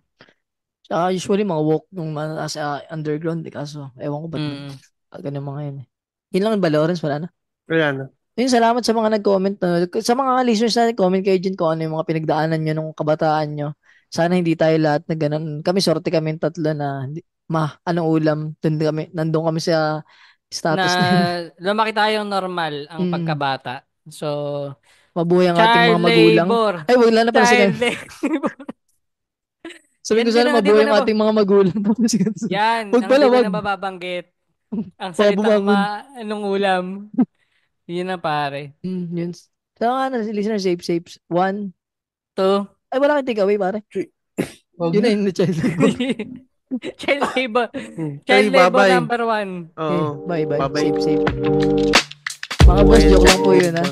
Tsaka usually mga walk nung sa underground, eh, kaso ewan ko ba't Mm. ganun mga yun eh. Yun lang ba, Lawrence? Wala na. Wala na. Yun, salamat sa mga nag-comment. Sa mga listeners natin, comment kayo dyan kung ano yung mga pinagdaanan nyo nung kabataan nyo. Sana hindi tayo lahat na ganun. Kami, sorte kami tatlo na, anong ulam? Nandun kami sa Na status na yun. lumaki tayong normal ang Mm. pagkabata. So, Mabuhay ang ating mga child magulang. labor. Ay, wala na pala si Child Ken. labor. Sabi Yan ko din sana ang di mo mabuhay na ang ating mga magulang. Yan, Wag ang pala, di mo wag. na mababanggit. Ang Baka salitang bumangon. anong ulam. Yun na pare. Yun. So, ano, listener, safe. 1. 2. Ay, wala kang takeaway, pare. Wag Yun na na. yung child labor. Child labor. Ay, Child labor bye-bye. number 1. Oo. Bye-bye. Bye-bye. Safe. Mga boss, joke lang po yun, ha.